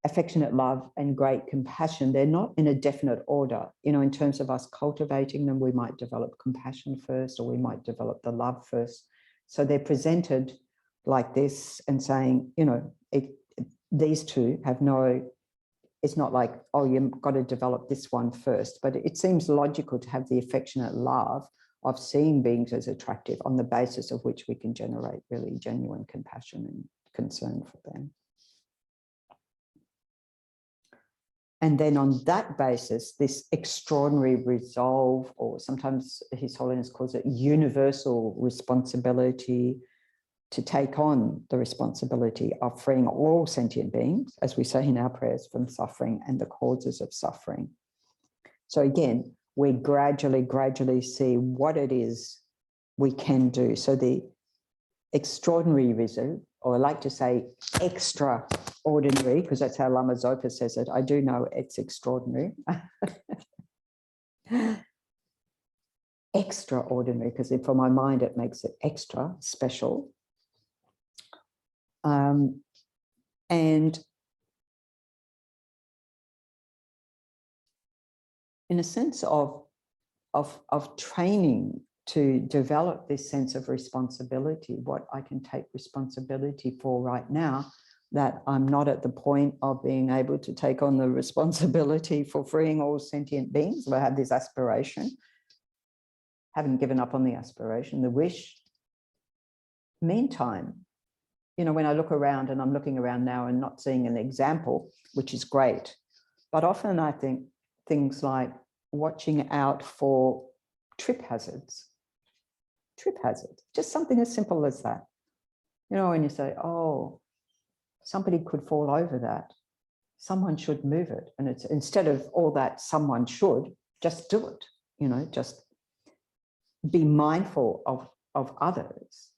affectionate love and great compassion, they're not in a definite order. You know, in terms of us cultivating them, we might develop compassion first, or we might develop the love first. So they're presented like this and saying, you know, these two have no, it's not like, oh, you've got to develop this one first, but it seems logical to have the affectionate love of seeing beings as attractive, on the basis of which we can generate really genuine compassion and concern for them. And then on that basis, this extraordinary resolve, or sometimes His Holiness calls it universal responsibility, to take on the responsibility of freeing all sentient beings, as we say in our prayers, from suffering and the causes of suffering. So again, we gradually see what it is we can do. So the extraordinary result, or I like to say extraordinary, because that's how Lama Zopa says it. I do know it's extraordinary. Extraordinary, because for my mind it makes it extra special. And in a sense of training to develop this sense of responsibility, what I can take responsibility for right now, that I'm not at the point of being able to take on the responsibility for freeing all sentient beings. I have this aspiration, haven't given up on the aspiration, the wish. Meantime, you know, when I look around, and I'm looking around now and not seeing an example, which is great, but often I think things like watching out for trip hazards, just something as simple as that. You know, when you say, oh, somebody could fall over that, someone should move it. And it's instead of all that someone should, just do it, you know, just be mindful of others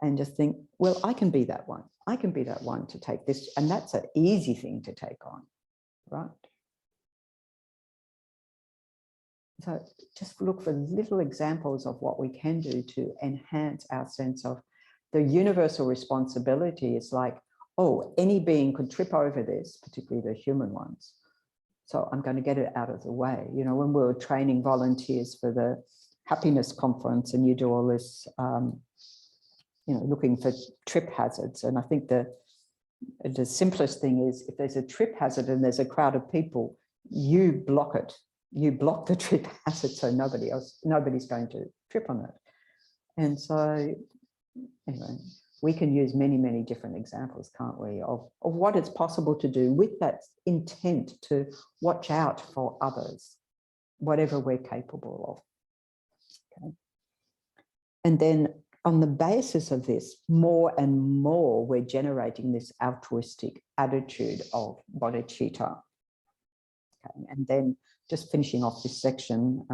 and just think, well, I can be that one. I can be that one to take this. And that's an easy thing to take on, right? So just look for little examples of what we can do to enhance our sense of the universal responsibility. Is like, oh, any being could trip over this, particularly the human ones. So I'm going to get it out of the way. You know, when we were training volunteers for the happiness conference and you do all this, you know, looking for trip hazards. And I think the simplest thing is if there's a trip hazard and there's a crowd of people, you block it. You block the trip hazard so nobody's going to trip on it. And so anyway, we can use many, many different examples, can't we, of what it's possible to do with that intent to watch out for others, whatever we're capable of. Okay. And then on the basis of this, more and more, we're generating this altruistic attitude of bodhicitta. Okay. And then just finishing off this section,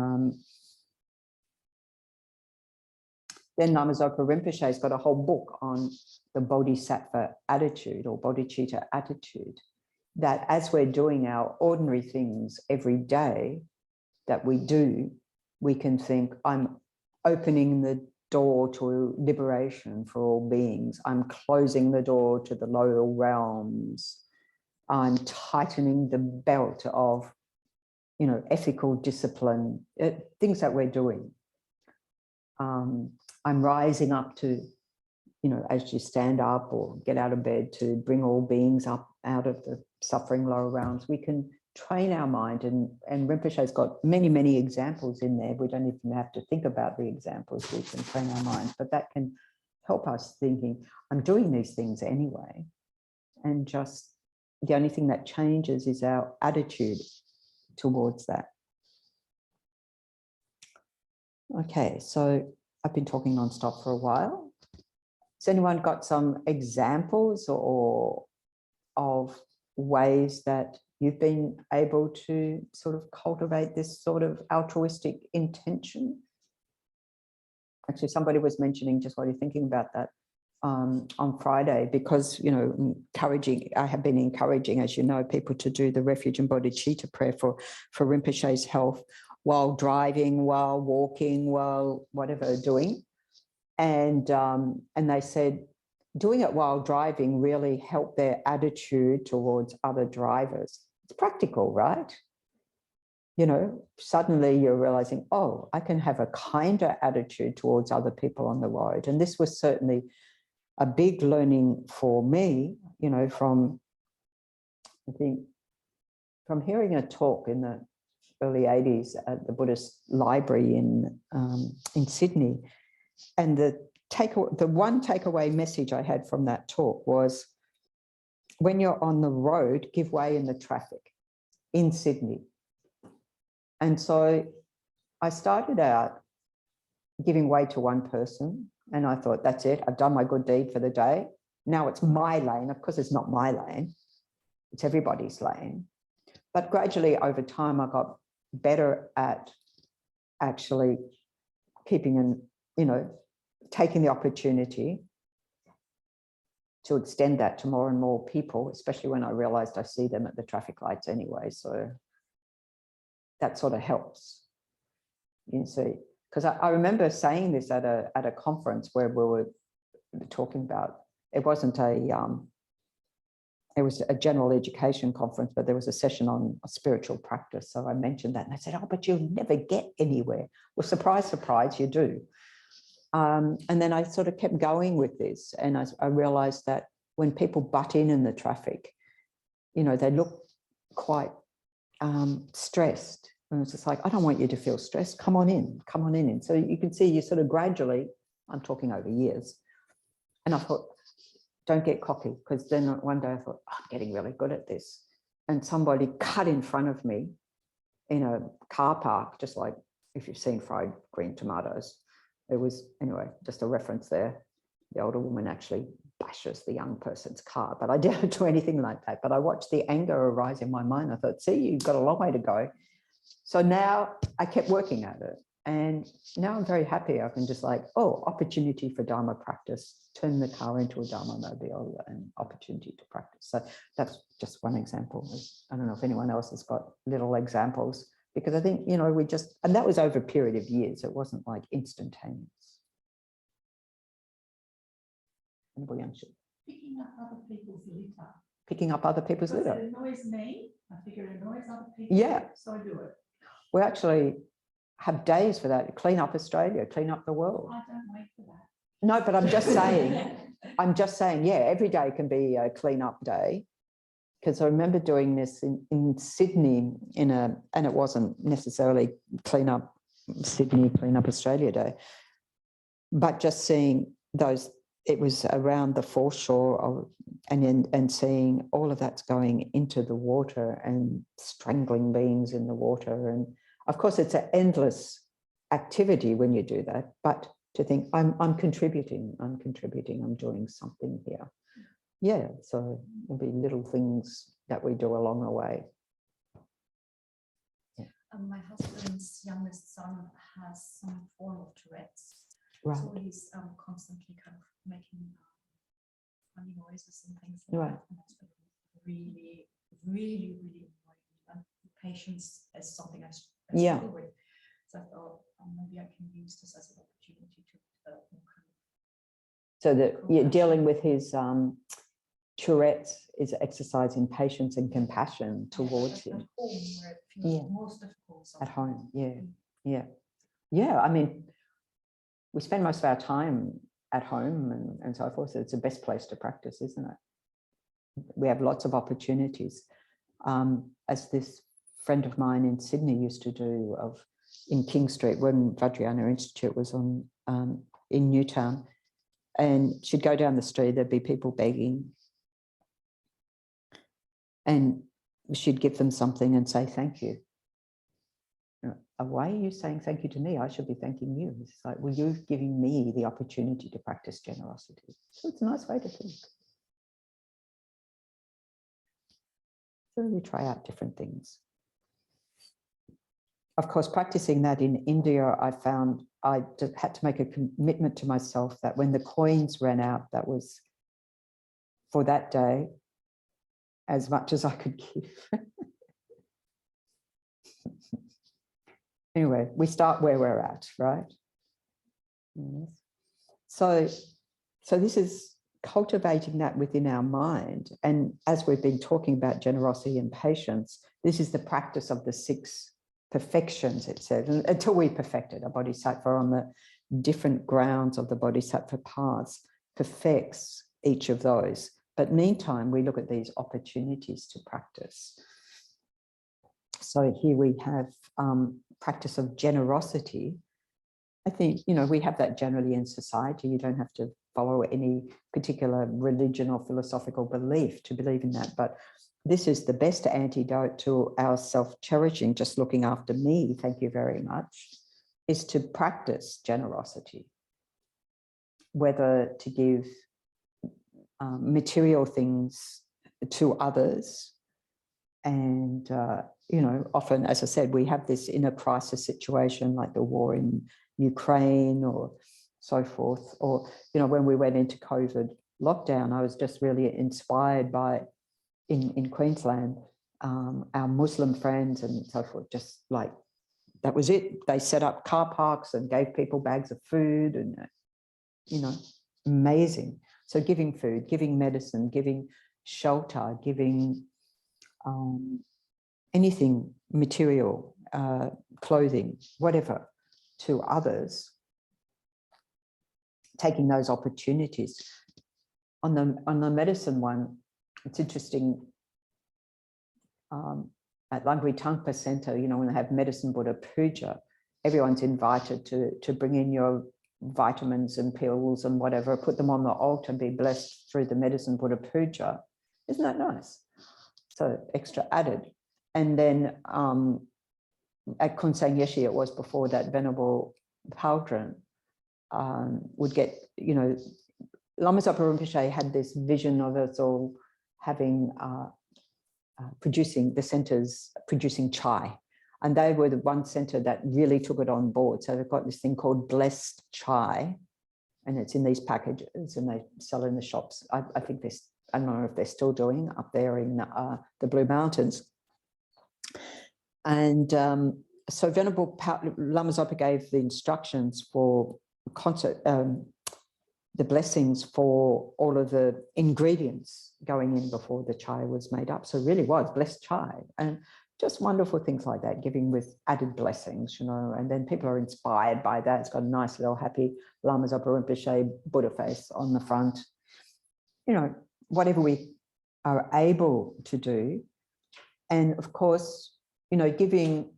then Namazopa Rinpoche has got a whole book on the bodhisattva attitude or bodhicitta attitude, that as we're doing our ordinary things every day that we do, we can think, I'm opening the door to liberation for all beings. I'm closing the door to the lower realms. I'm tightening the belt of, you know, ethical discipline, things that we're doing. I'm rising up to, you know, as you stand up or get out of bed, to bring all beings up out of the suffering lower realms. We can train our mind, and Rinpoche's got many, many examples in there. We don't even have to think about the examples. We can train our minds, but that can help us thinking, I'm doing these things anyway. And just the only thing that changes is our attitude towards that. Okay, so I've been talking nonstop for a while. Has anyone got some examples or of ways that you've been able to sort of cultivate this sort of altruistic intention? Actually, somebody was mentioning, just while you're thinking about that, on Friday, because, you know, I have been encouraging, as you know, people to do the refuge and bodhicitta prayer for Rinpoche's health while driving, while walking, while whatever doing. And they said doing it while driving really helped their attitude towards other drivers. It's practical, right? You know, suddenly you're realizing, oh, I can have a kinder attitude towards other people on the road. And this was certainly a big learning for me, you know, from, I think, from hearing a talk in the early 80s at the Buddhist Library in Sydney. And the one takeaway message I had from that talk was, when you're on the road, give way in the traffic in Sydney. And so I started out giving way to one person, and I thought, that's it, I've done my good deed for the day. Now it's my lane. Of course, it's not my lane, it's everybody's lane. But gradually over time, I got better at actually keeping an, you know, taking the opportunity to extend that to more and more people, especially when I realized I see them at the traffic lights anyway. So that sort of helps, you see. Because I remember saying this at a conference where we were talking about, it wasn't it was a general education conference, but there was a session on spiritual practice. So I mentioned that and they said, oh, but you'll never get anywhere. Well, surprise, surprise, you do. And then I sort of kept going with this, and I realized that when people butt in the traffic, you know, they look quite stressed. And it's just like, I don't want you to feel stressed. Come on in, come on in. And so you can see you sort of gradually, I'm talking over years. And I thought, don't get cocky, because then one day I thought, oh, I'm getting really good at this. And somebody cut in front of me in a car park, just like if you've seen fried green tomatoes. It was, anyway, just a reference there. The older woman actually bashes the young person's car, but I didn't do anything like that. But I watched the anger arise in my mind. I thought, see, you've got a long way to go. So now I kept working at it. And now I'm very happy. I can just like, oh, opportunity for Dharma practice, turn the car into a Dharma mobile and opportunity to practice. So that's just one example. I don't know if anyone else has got little examples, because I think, you know, we just, and that was over a period of years. It wasn't like instantaneous. Picking up other people's litter. Picking up other people's litter. It annoys me. I figure it annoys other people. Yeah. So I do it. We actually have days for that. Clean up Australia, clean up the world. I don't wait for that. No, but I'm just saying, yeah, every day can be a clean up day. Because I remember doing this in Sydney and it wasn't necessarily clean up Sydney, clean up Australia Day, but just seeing those, it was around the foreshore and seeing all of that's going into the water and strangling beings in the water. And of course, it's an endless activity when you do that, but to think I'm contributing, I'm doing something here. Yeah, so there'll be little things that we do along the way. Yeah. My husband's youngest son has some form of Tourette's. Right. So he's constantly kind of making funny noises and things like right. that. And that's really, really, really annoying. And patience is something I struggle with. So I thought maybe I can use this as an opportunity to develop more kind of. So that you're dealing with his Tourette's is exercising patience and compassion towards him. At home, where it feels most difficult. At home, yeah. I mean, we spend most of our time at home and so forth. So it's the best place to practice, isn't it? We have lots of opportunities. As this friend of mine in Sydney used to do in King Street when Vajrayana Institute was in Newtown, and she'd go down the street, there'd be people begging, and she'd give them something and say thank you. Why are you saying thank you to me? I should be thanking you. It's like, well, you're giving me the opportunity to practice generosity. So it's a nice way to think. So we try out different things. Of course, practicing that in India, I found I just had to make a commitment to myself that when the coins ran out, that was for that day, as much as I could give. Anyway, we start where we're at, right? Yes. So this is cultivating that within our mind. And as we've been talking about generosity and patience, this is the practice of the 6 perfections, it says, until we perfected a bodhisattva on the different grounds of the bodhisattva paths, perfects each of those. But meantime, we look at these opportunities to practice. So here we have practice of generosity. I think, you know, we have that generally in society. You don't have to follow any particular religion or philosophical belief to believe in that. But this is the best antidote to our self-cherishing, just looking after me, thank you very much, is to practice generosity. Whether to give material things to others. And, you know, often, as I said, we have this in a crisis situation like the war in Ukraine or so forth. Or, you know, when we went into COVID lockdown, I was just really inspired by, in Queensland, our Muslim friends and so forth, just like, that was it. They set up car parks and gave people bags of food and, you know, amazing. So giving food, giving medicine, giving shelter, giving anything material, clothing, whatever, to others, taking those opportunities. On the medicine one, it's interesting, at Langri Tangpa Center, you know, when they have Medicine Buddha Puja, everyone's invited to bring in your vitamins and pills and whatever, put them on the altar and be blessed through the Medicine Buddha Puja. Isn't that nice? So extra added. And then at Kunsang Yeshi, it was before that, Venerable Thubten would get, you know, Lama Zopa Rinpoche had this vision of us all having, producing the centres, producing chai. And they were the one centre that really took it on board. So they've got this thing called Blessed Chai, and it's in these packages and they sell in the shops. I think this, I don't know if they're still doing up there in the Blue Mountains. And so Venerable Lama Zopa gave the instructions for concert, the blessings for all of the ingredients going in before the chai was made up. So it really was blessed chai, and just wonderful things like that, giving with added blessings, you know, and then people are inspired by that. It's got a nice little happy Lama Zopa Rinpoche Buddha face on the front. You know, whatever we are able to do. And of course, you know, giving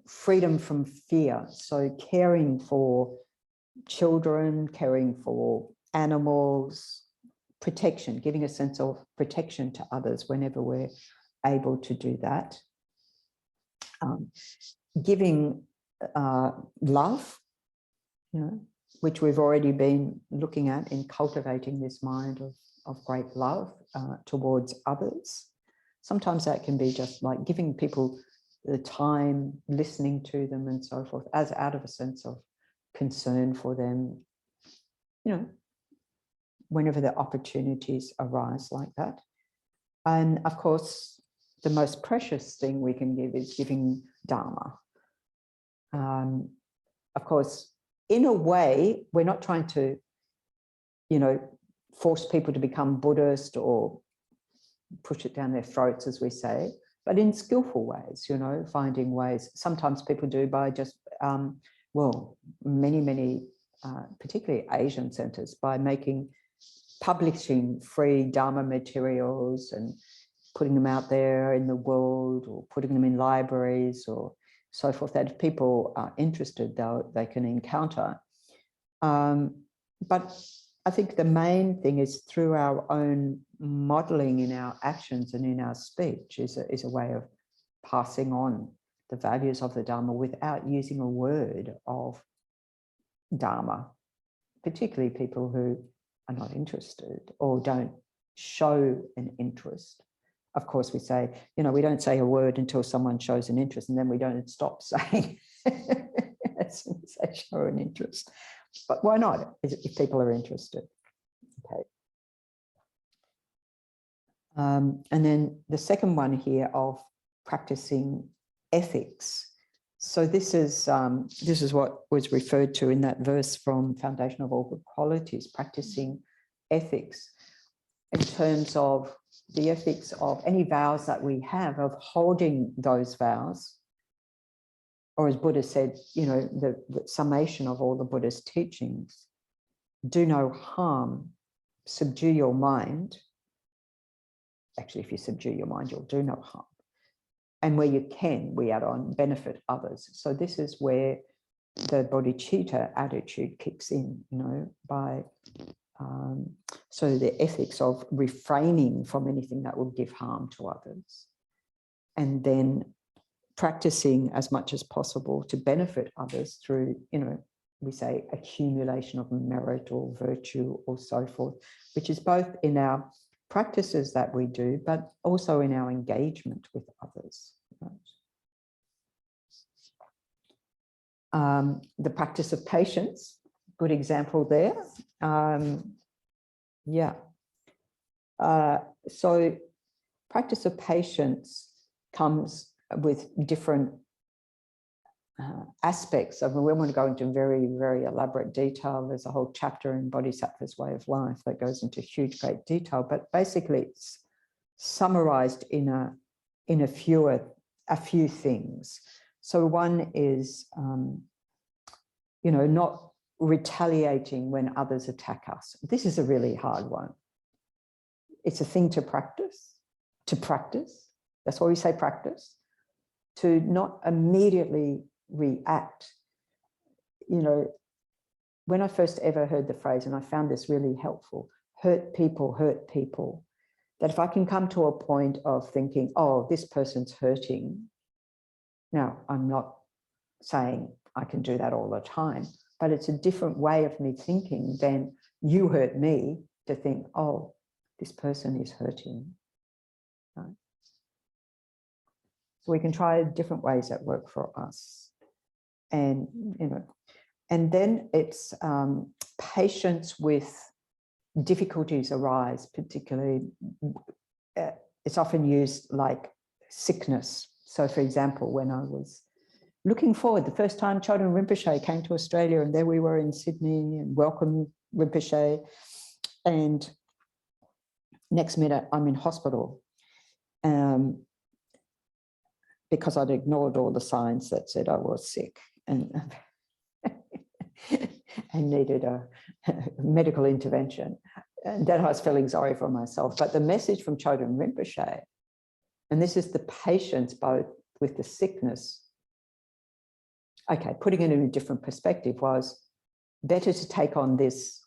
freedom from fear. So caring for children, caring for animals, protection, giving a sense of protection to others whenever we're able to do that. Giving love, you know, which we've already been looking at in cultivating this mind of great love towards others. Sometimes that can be just like giving people the time, listening to them and so forth, as out of a sense of concern for them, you know, whenever the opportunities arise like that. And of course, the most precious thing we can give is giving Dharma. Of course, in a way, we're not trying to, you know, force people to become Buddhist or push it down their throats, as we say, but in skillful ways, you know, finding ways. Sometimes people do by just, well, many, particularly Asian centers, by publishing free Dharma materials and putting them out there in the world, or putting them in libraries or so forth, that if people are interested, they can encounter. But I think the main thing is through our own modeling in our actions and in our speech is a way of passing on the values of the Dharma without using a word of Dharma, particularly people who are not interested or don't show an interest. Of course, we say, you know, we don't say a word until someone shows an interest, and then we don't stop saying as soon as they show an interest. But why not, if people are interested? Okay. And then the second one here of practicing ethics. So this is what was referred to in that verse from Foundation of All Good Qualities, practicing ethics in terms of the ethics of any vows that we have, of holding those vows. Or as Buddha said, you know, the summation of all the Buddha's teachings: do no harm, subdue your mind. Actually, if you subdue your mind, you'll do no harm. And where you can, we add on, benefit others. So this is where the bodhicitta attitude kicks in, you know, by so the ethics of refraining from anything that will give harm to others, and then practicing as much as possible to benefit others through, you know, we say accumulation of merit or virtue or so forth, which is both in our practices that we do, but also in our engagement with others. Right? The practice of patience, good example there. So practice of patience comes with different aspects of, we want to go into very, very elaborate detail. There's a whole chapter in Bodhisattva's Way of Life that goes into huge, great detail, but basically it's summarized in a few things. So one is, you know, not retaliating when others attack us. This is a really hard one. It's a thing to practice. That's why we say practice. To not immediately react. You know, when I first ever heard the phrase, and I found this really helpful, hurt people, that if I can come to a point of thinking, oh, this person's hurting. Now, I'm not saying I can do that all the time, but it's a different way of me thinking than you hurt me, to think, oh, this person is hurting. Right? So we can try different ways that work for us. And, you know, and then it's patience with difficulties arise, particularly, it's often used like sickness. So for example, when I was looking forward, the first time Chögyam Rinpoche came to Australia, and there we were in Sydney and welcomed Rinpoche, and next minute I'm in hospital because I'd ignored all the signs that said I was sick and and needed a medical intervention. And then I was feeling sorry for myself. But the message from Chögyam Rinpoche, and this is the patience both with the sickness, okay, putting it in a different perspective, was better to take on this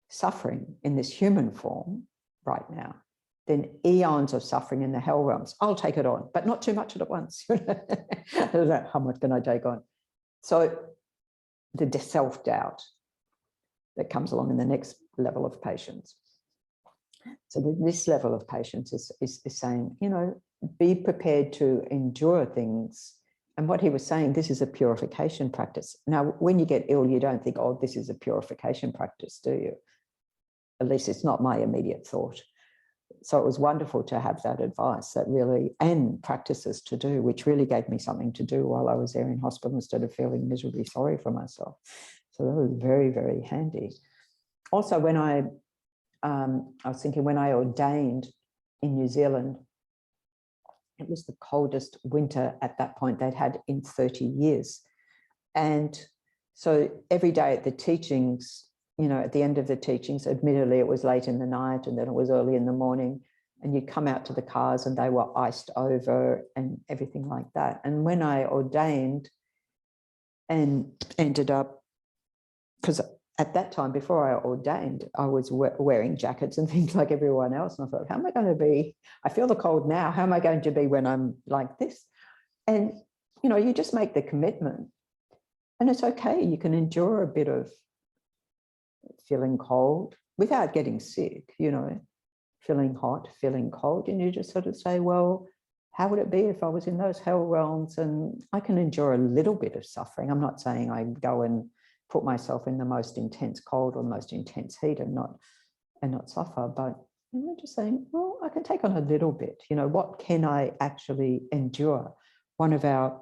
suffering in this human form right now than eons of suffering in the hell realms. I'll take it on, but not too much at once. I don't know, how much can I take on? So the self-doubt that comes along in the next level of patience. So this level of patience is saying, you know, be prepared to endure things. And what he was saying, this is a purification practice. Now, when you get ill, you don't think, oh, this is a purification practice, do you? At least it's not my immediate thought. So it was wonderful to have that advice that really, and practices to do, which really gave me something to do while I was there in hospital instead of feeling miserably sorry for myself. So that was very, very handy. Also, when I was thinking, when I ordained in New Zealand, it was the coldest winter at that point they'd had in 30 years. And so every day at the teachings, you know, at the end of the teachings, admittedly, it was late in the night and then it was early in the morning, and you'd come out to the cars and they were iced over and everything like that. And when I ordained and ended up, because at that time, before I ordained, I was wearing jackets and things like everyone else. And I thought, how am I going to be? I feel the cold now. How am I going to be when I'm like this? And, you know, you just make the commitment and it's okay. You can endure a bit of feeling cold without getting sick, you know, feeling hot, feeling cold. And you just sort of say, well, how would it be if I was in those hell realms? And I can endure a little bit of suffering. I'm not saying I go and put myself in the most intense cold or most intense heat and not suffer, but you know, just saying, well, I can take on a little bit, you know, what can I actually endure? One of our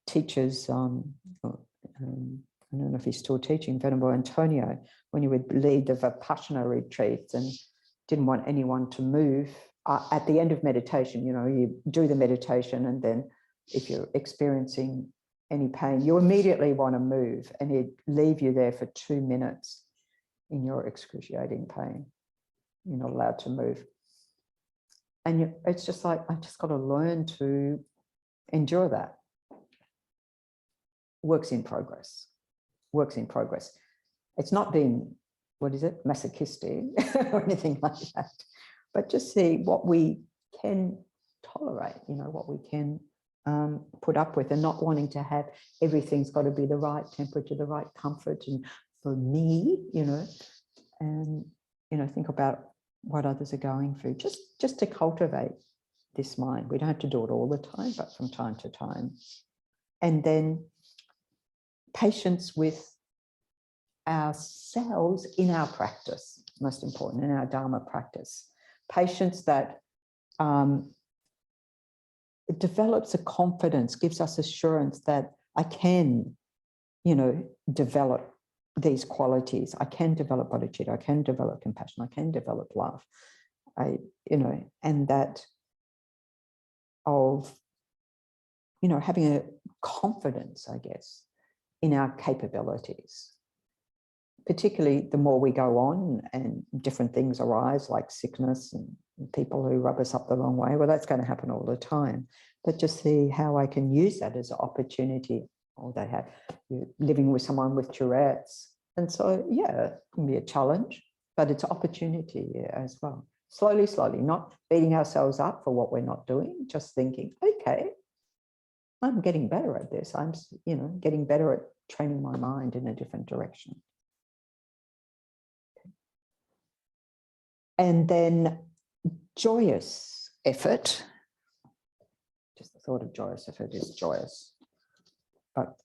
teachers, I don't know if he's still teaching, Venerable Antonio, when he would lead the Vipassana retreats and didn't want anyone to move, at the end of meditation, you know, you do the meditation and then if you're experiencing any pain, you immediately want to move, and he'd leave you there for 2 minutes in your excruciating pain. You're not allowed to move. And it's just like, I just got to learn to endure that. Works in progress. Works in progress. It's not being, what is it, masochistic or anything like that, but just see what we can tolerate, you know, what we can put up with, and not wanting to have everything's got to be the right temperature, the right comfort, and for me, you know, and you know, think about what others are going through. Just to cultivate this mind. We don't have to do it all the time, but from time to time. And then patience with ourselves in our practice, most important, in our Dharma practice. Patience that it develops a confidence, gives us assurance that I can, you know, develop these qualities. I can develop bodhicitta, I can develop compassion, I can develop love. You know, and that of, you know, having a confidence, I guess, in our capabilities. Particularly the more we go on and different things arise like sickness and people who rub us up the wrong way. Well, that's going to happen all the time. But just see how I can use that as an opportunity. Or they have, you're living with someone with Tourette's. And so, yeah, it can be a challenge, but it's an opportunity as well. Slowly, slowly, not beating ourselves up for what we're not doing, just thinking, okay, I'm getting better at this. I'm, you know, getting better at training my mind in a different direction. And then joyous effort. Just the thought of joyous effort is joyous. But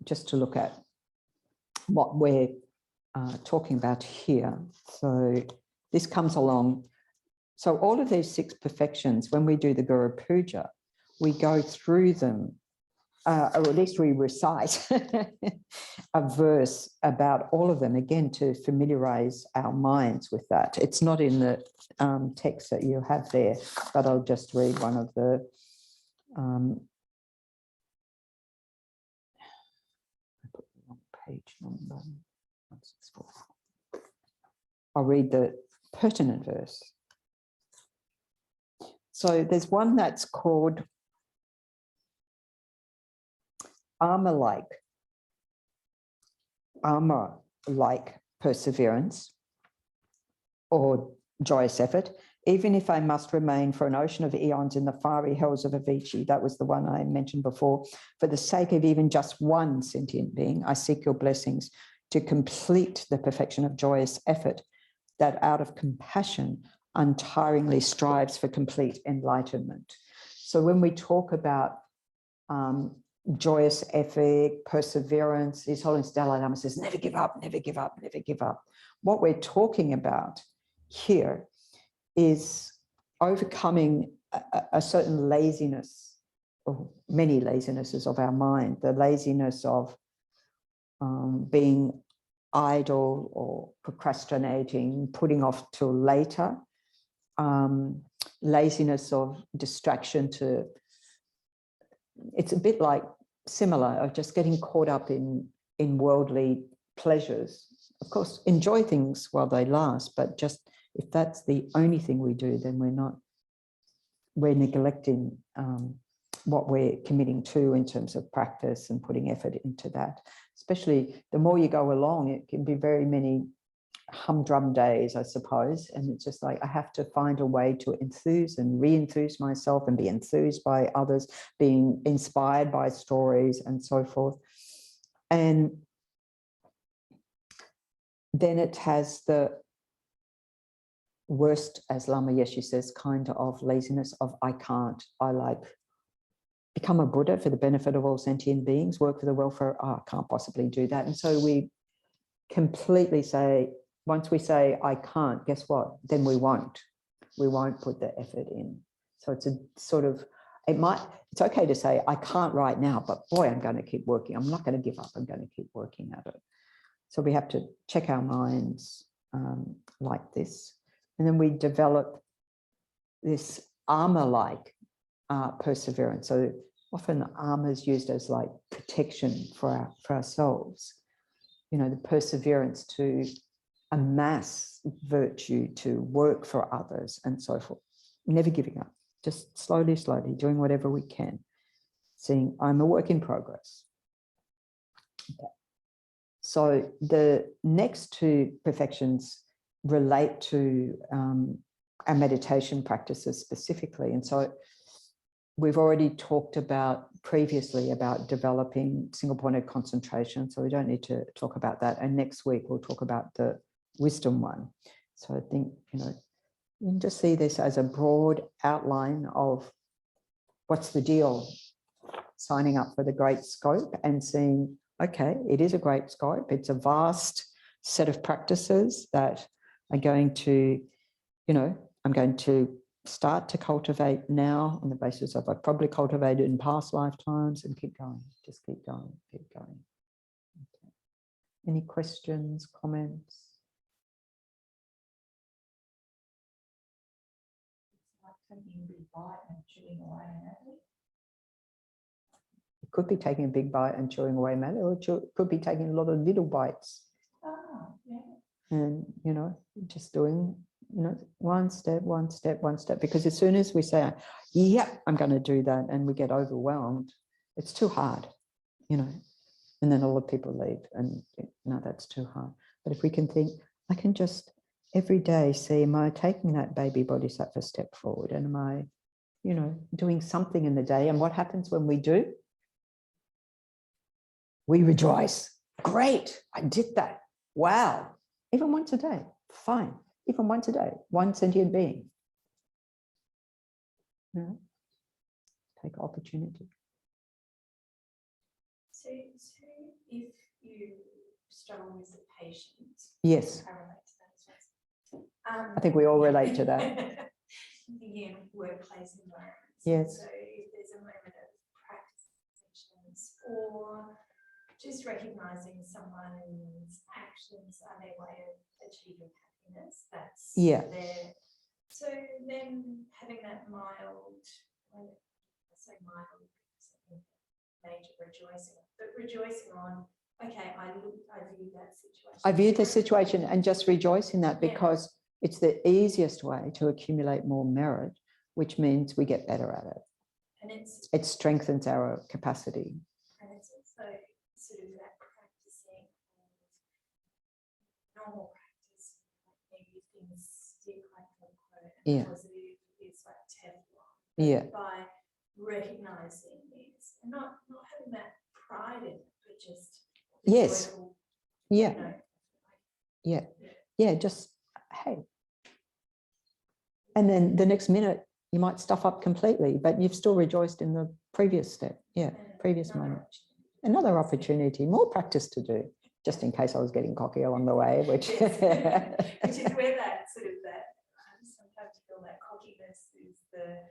just to look at what we're talking about here. So this comes along. So all of these 6 perfections, when we do the Guru Puja, we go through them, or at least we recite a verse about all of them, again, to familiarize our minds with that. It's not in the text that you have there, but I'll just read one of the page number 164. I'll read the pertinent verse. So there's one that's called armor-like perseverance or joyous effort, even if I must remain for an ocean of eons in the fiery hells of Avicii. That was the one I mentioned before. For the sake of even just one sentient being, I seek your blessings to complete the perfection of joyous effort that out of compassion untiringly strives for complete enlightenment. So when we talk about joyous effort, perseverance, His Holiness Dalai Lama says, never give up, never give up, never give up. What we're talking about here is overcoming a certain laziness, or many lazinesses of our mind, the laziness of being idle or procrastinating, putting off till later, laziness of distraction to, it's a bit like similar of just getting caught up in worldly pleasures. Of course, enjoy things while they last, but just if that's the only thing we do, then we're neglecting what we're committing to in terms of practice and putting effort into that. Especially the more you go along, it can be very many humdrum days, I suppose. And it's just like, I have to find a way to enthuse and re-enthuse myself and be enthused by others, being inspired by stories and so forth. And then it has the worst, as Lama Yeshe says, kind of laziness of I can't, I like become a Buddha for the benefit of all sentient beings, work for the welfare, I can't possibly do that. And so we completely say, once we say I can't, guess what? Then we won't put the effort in. So it's a sort of, it's okay to say I can't right now, but boy, I'm going to keep working. I'm not going to give up. I'm going to keep working at it. So we have to check our minds like this. And then we develop this armor-like perseverance. So often armor is used as like protection for ourselves. You know, the perseverance to amass virtue, to work for others and so forth. Never giving up, just slowly, slowly doing whatever we can. Seeing I'm a work in progress. Okay. So the next 2 perfections relate to our meditation practices specifically. And so we've already talked about previously about developing single-pointed concentration, so we don't need to talk about that. And next week we'll talk about the wisdom one. So I think, you know, you can just see this as a broad outline of what's the deal, signing up for the great scope and seeing, okay, it is a great scope. It's a vast set of practices that are going to, you know, I'm going to start to cultivate now on the basis of I've probably cultivated in past lifetimes, and keep going, just keep going, keep going. Okay. Any questions, comments? Taking a big bite and chewing away at it. It could be taking a big bite and chewing away matter, or it could be taking a lot of little bites. Yeah. And, you know, just doing, you know, one step, one step, one step. Because as soon as we say, yeah, I'm going to do that, and we get overwhelmed, it's too hard, you know. And then a lot of people leave and, no, that's too hard. But if we can think, I can just every day see, am I taking that baby bodhisattva step forward? And am I, you know, doing something in the day? And what happens when we do? We rejoice. Great, I did that. Wow. Even once a day, fine. even once a day, one sentient being. Take opportunity. So if you struggle with a patient, Yes, I relate to that as well. I think we all relate to that. Thinking of workplace environments. Yes. So if there's a moment of practice sessions or just recognizing someone's actions are their way of achieving happiness, that's there. So then having that mild, I say mild because I think major rejoicing, but rejoicing on, okay, I view that situation. I view the situation and just rejoice in that, because it's the easiest way to accumulate more merit, which means we get better at it. And it strengthens our capacity. And it's also sort of that practicing normal practice, like maybe things stick like and positive is like Teflon. By recognizing this and not having that pride in it, but just joyful, just hey. And then the next minute you might stuff up completely, but you've still rejoiced in the previous step. Previous moment. Another opportunity, more practice to do, just in case I was getting cocky along the way, which which is where that sort of that sometimes you feel that cockiness is the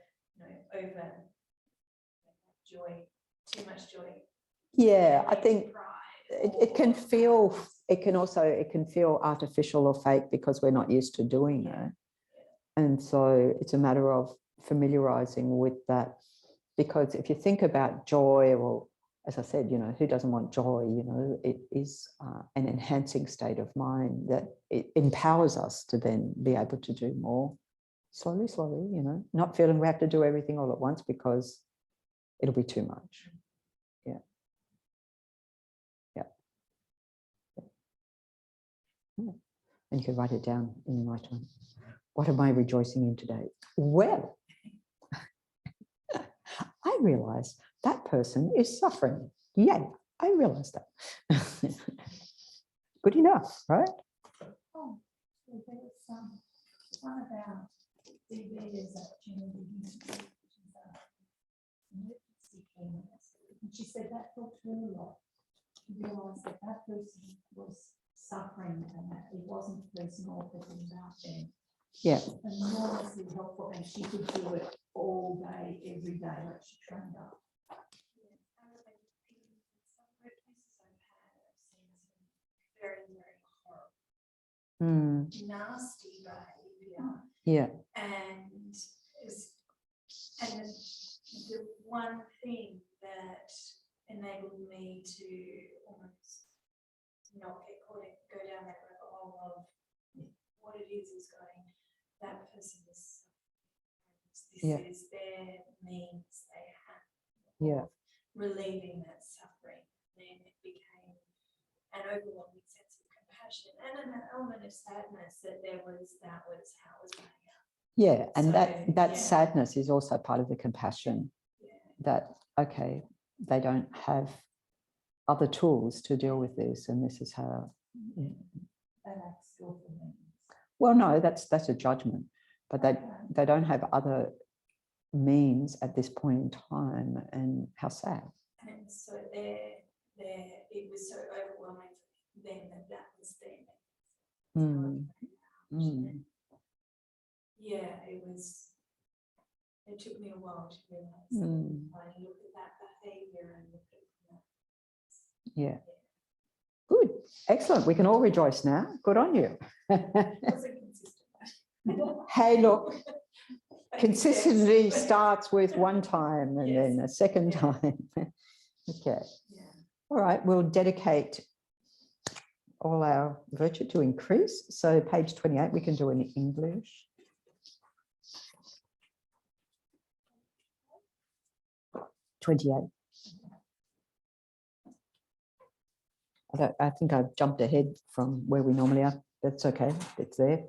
over joy, too much joy. I think it can feel artificial or fake because we're not used to doing that. And so it's a matter of familiarizing with that, because if you think about joy, well, as I said, who doesn't want joy? It is an enhancing state of mind that it empowers us to then be able to do more slowly, not feeling we have to do everything all at once because it'll be too much. And you can write it down in your right one. What am I rejoicing in today? Well, I realize that person is suffering. Yay, I realize that. Good enough, right? Oh, so there was one about DVs at emergency care nurse. And she said that helped her a lot. She realised that person was suffering and that it wasn't personal, it was about them. Enormously helpful, and she could do it all day, every day, like she trained up. Very, very horrible, nasty behaviour. And the one thing that enabled me to almost not go down that rabbit hole of what it is going, that person is suffering. This is their means they have of relieving that suffering. Then it became an overwhelming sense of compassion and an element of sadness that was how it was playing out. And so, that sadness is also part of the compassion. That okay, they don't have other tools to deal with this, and this is how. Well, no, that's a judgment, but they don't have other means at this point in time, and how sad. And so it was so overwhelming for them that was them. It took me a while to realize. I look at that behavior and look at that. Good, excellent. We can all rejoice now. Good on you. Hey, look, consistency starts with one time and then a second time. Okay. All right, we'll dedicate all our virtue to increase. So page 28, we can do in English. I think I've jumped ahead from where we normally are. That's okay, it's there.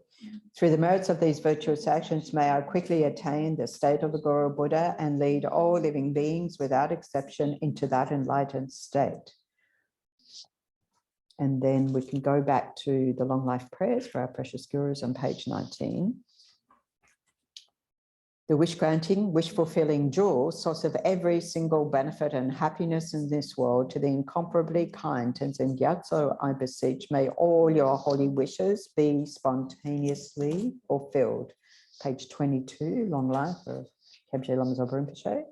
Through the merits of these virtuous actions, may I quickly attain the state of the Guru Buddha and lead all living beings without exception into that enlightened state. And then we can go back to the long life prayers for our precious gurus on page 19. The wish granting, wish fulfilling jewel, source of every single benefit and happiness in this world, to the incomparably kind Tenzin Gyatso, I beseech, may all your holy wishes be spontaneously fulfilled. Page 22, long life of Kebje Lama Zopa Rinpoche.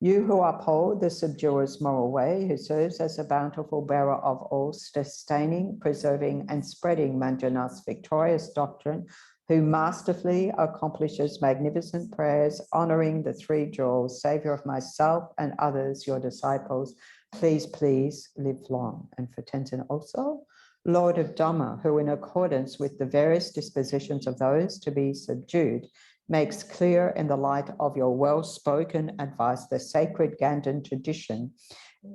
You who uphold the subduer's moral way, who serves as a bountiful bearer of all, sustaining, preserving, and spreading Manjanath's victorious doctrine, who masterfully accomplishes magnificent prayers, honoring the three jewels, Savior of myself and others, your disciples, please, please live long. And for Tenzin also, Lord of Dhamma, who in accordance with the various dispositions of those to be subdued, makes clear in the light of your well-spoken advice the sacred Ganden tradition,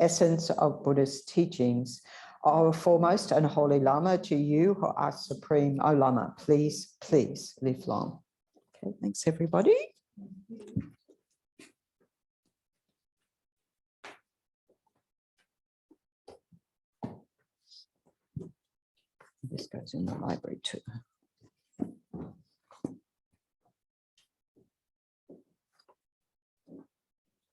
essence of Buddhist teachings. Our foremost and holy Lama, to you who are supreme, O Lama, please, please live long. Okay, thanks everybody. This goes in the library too.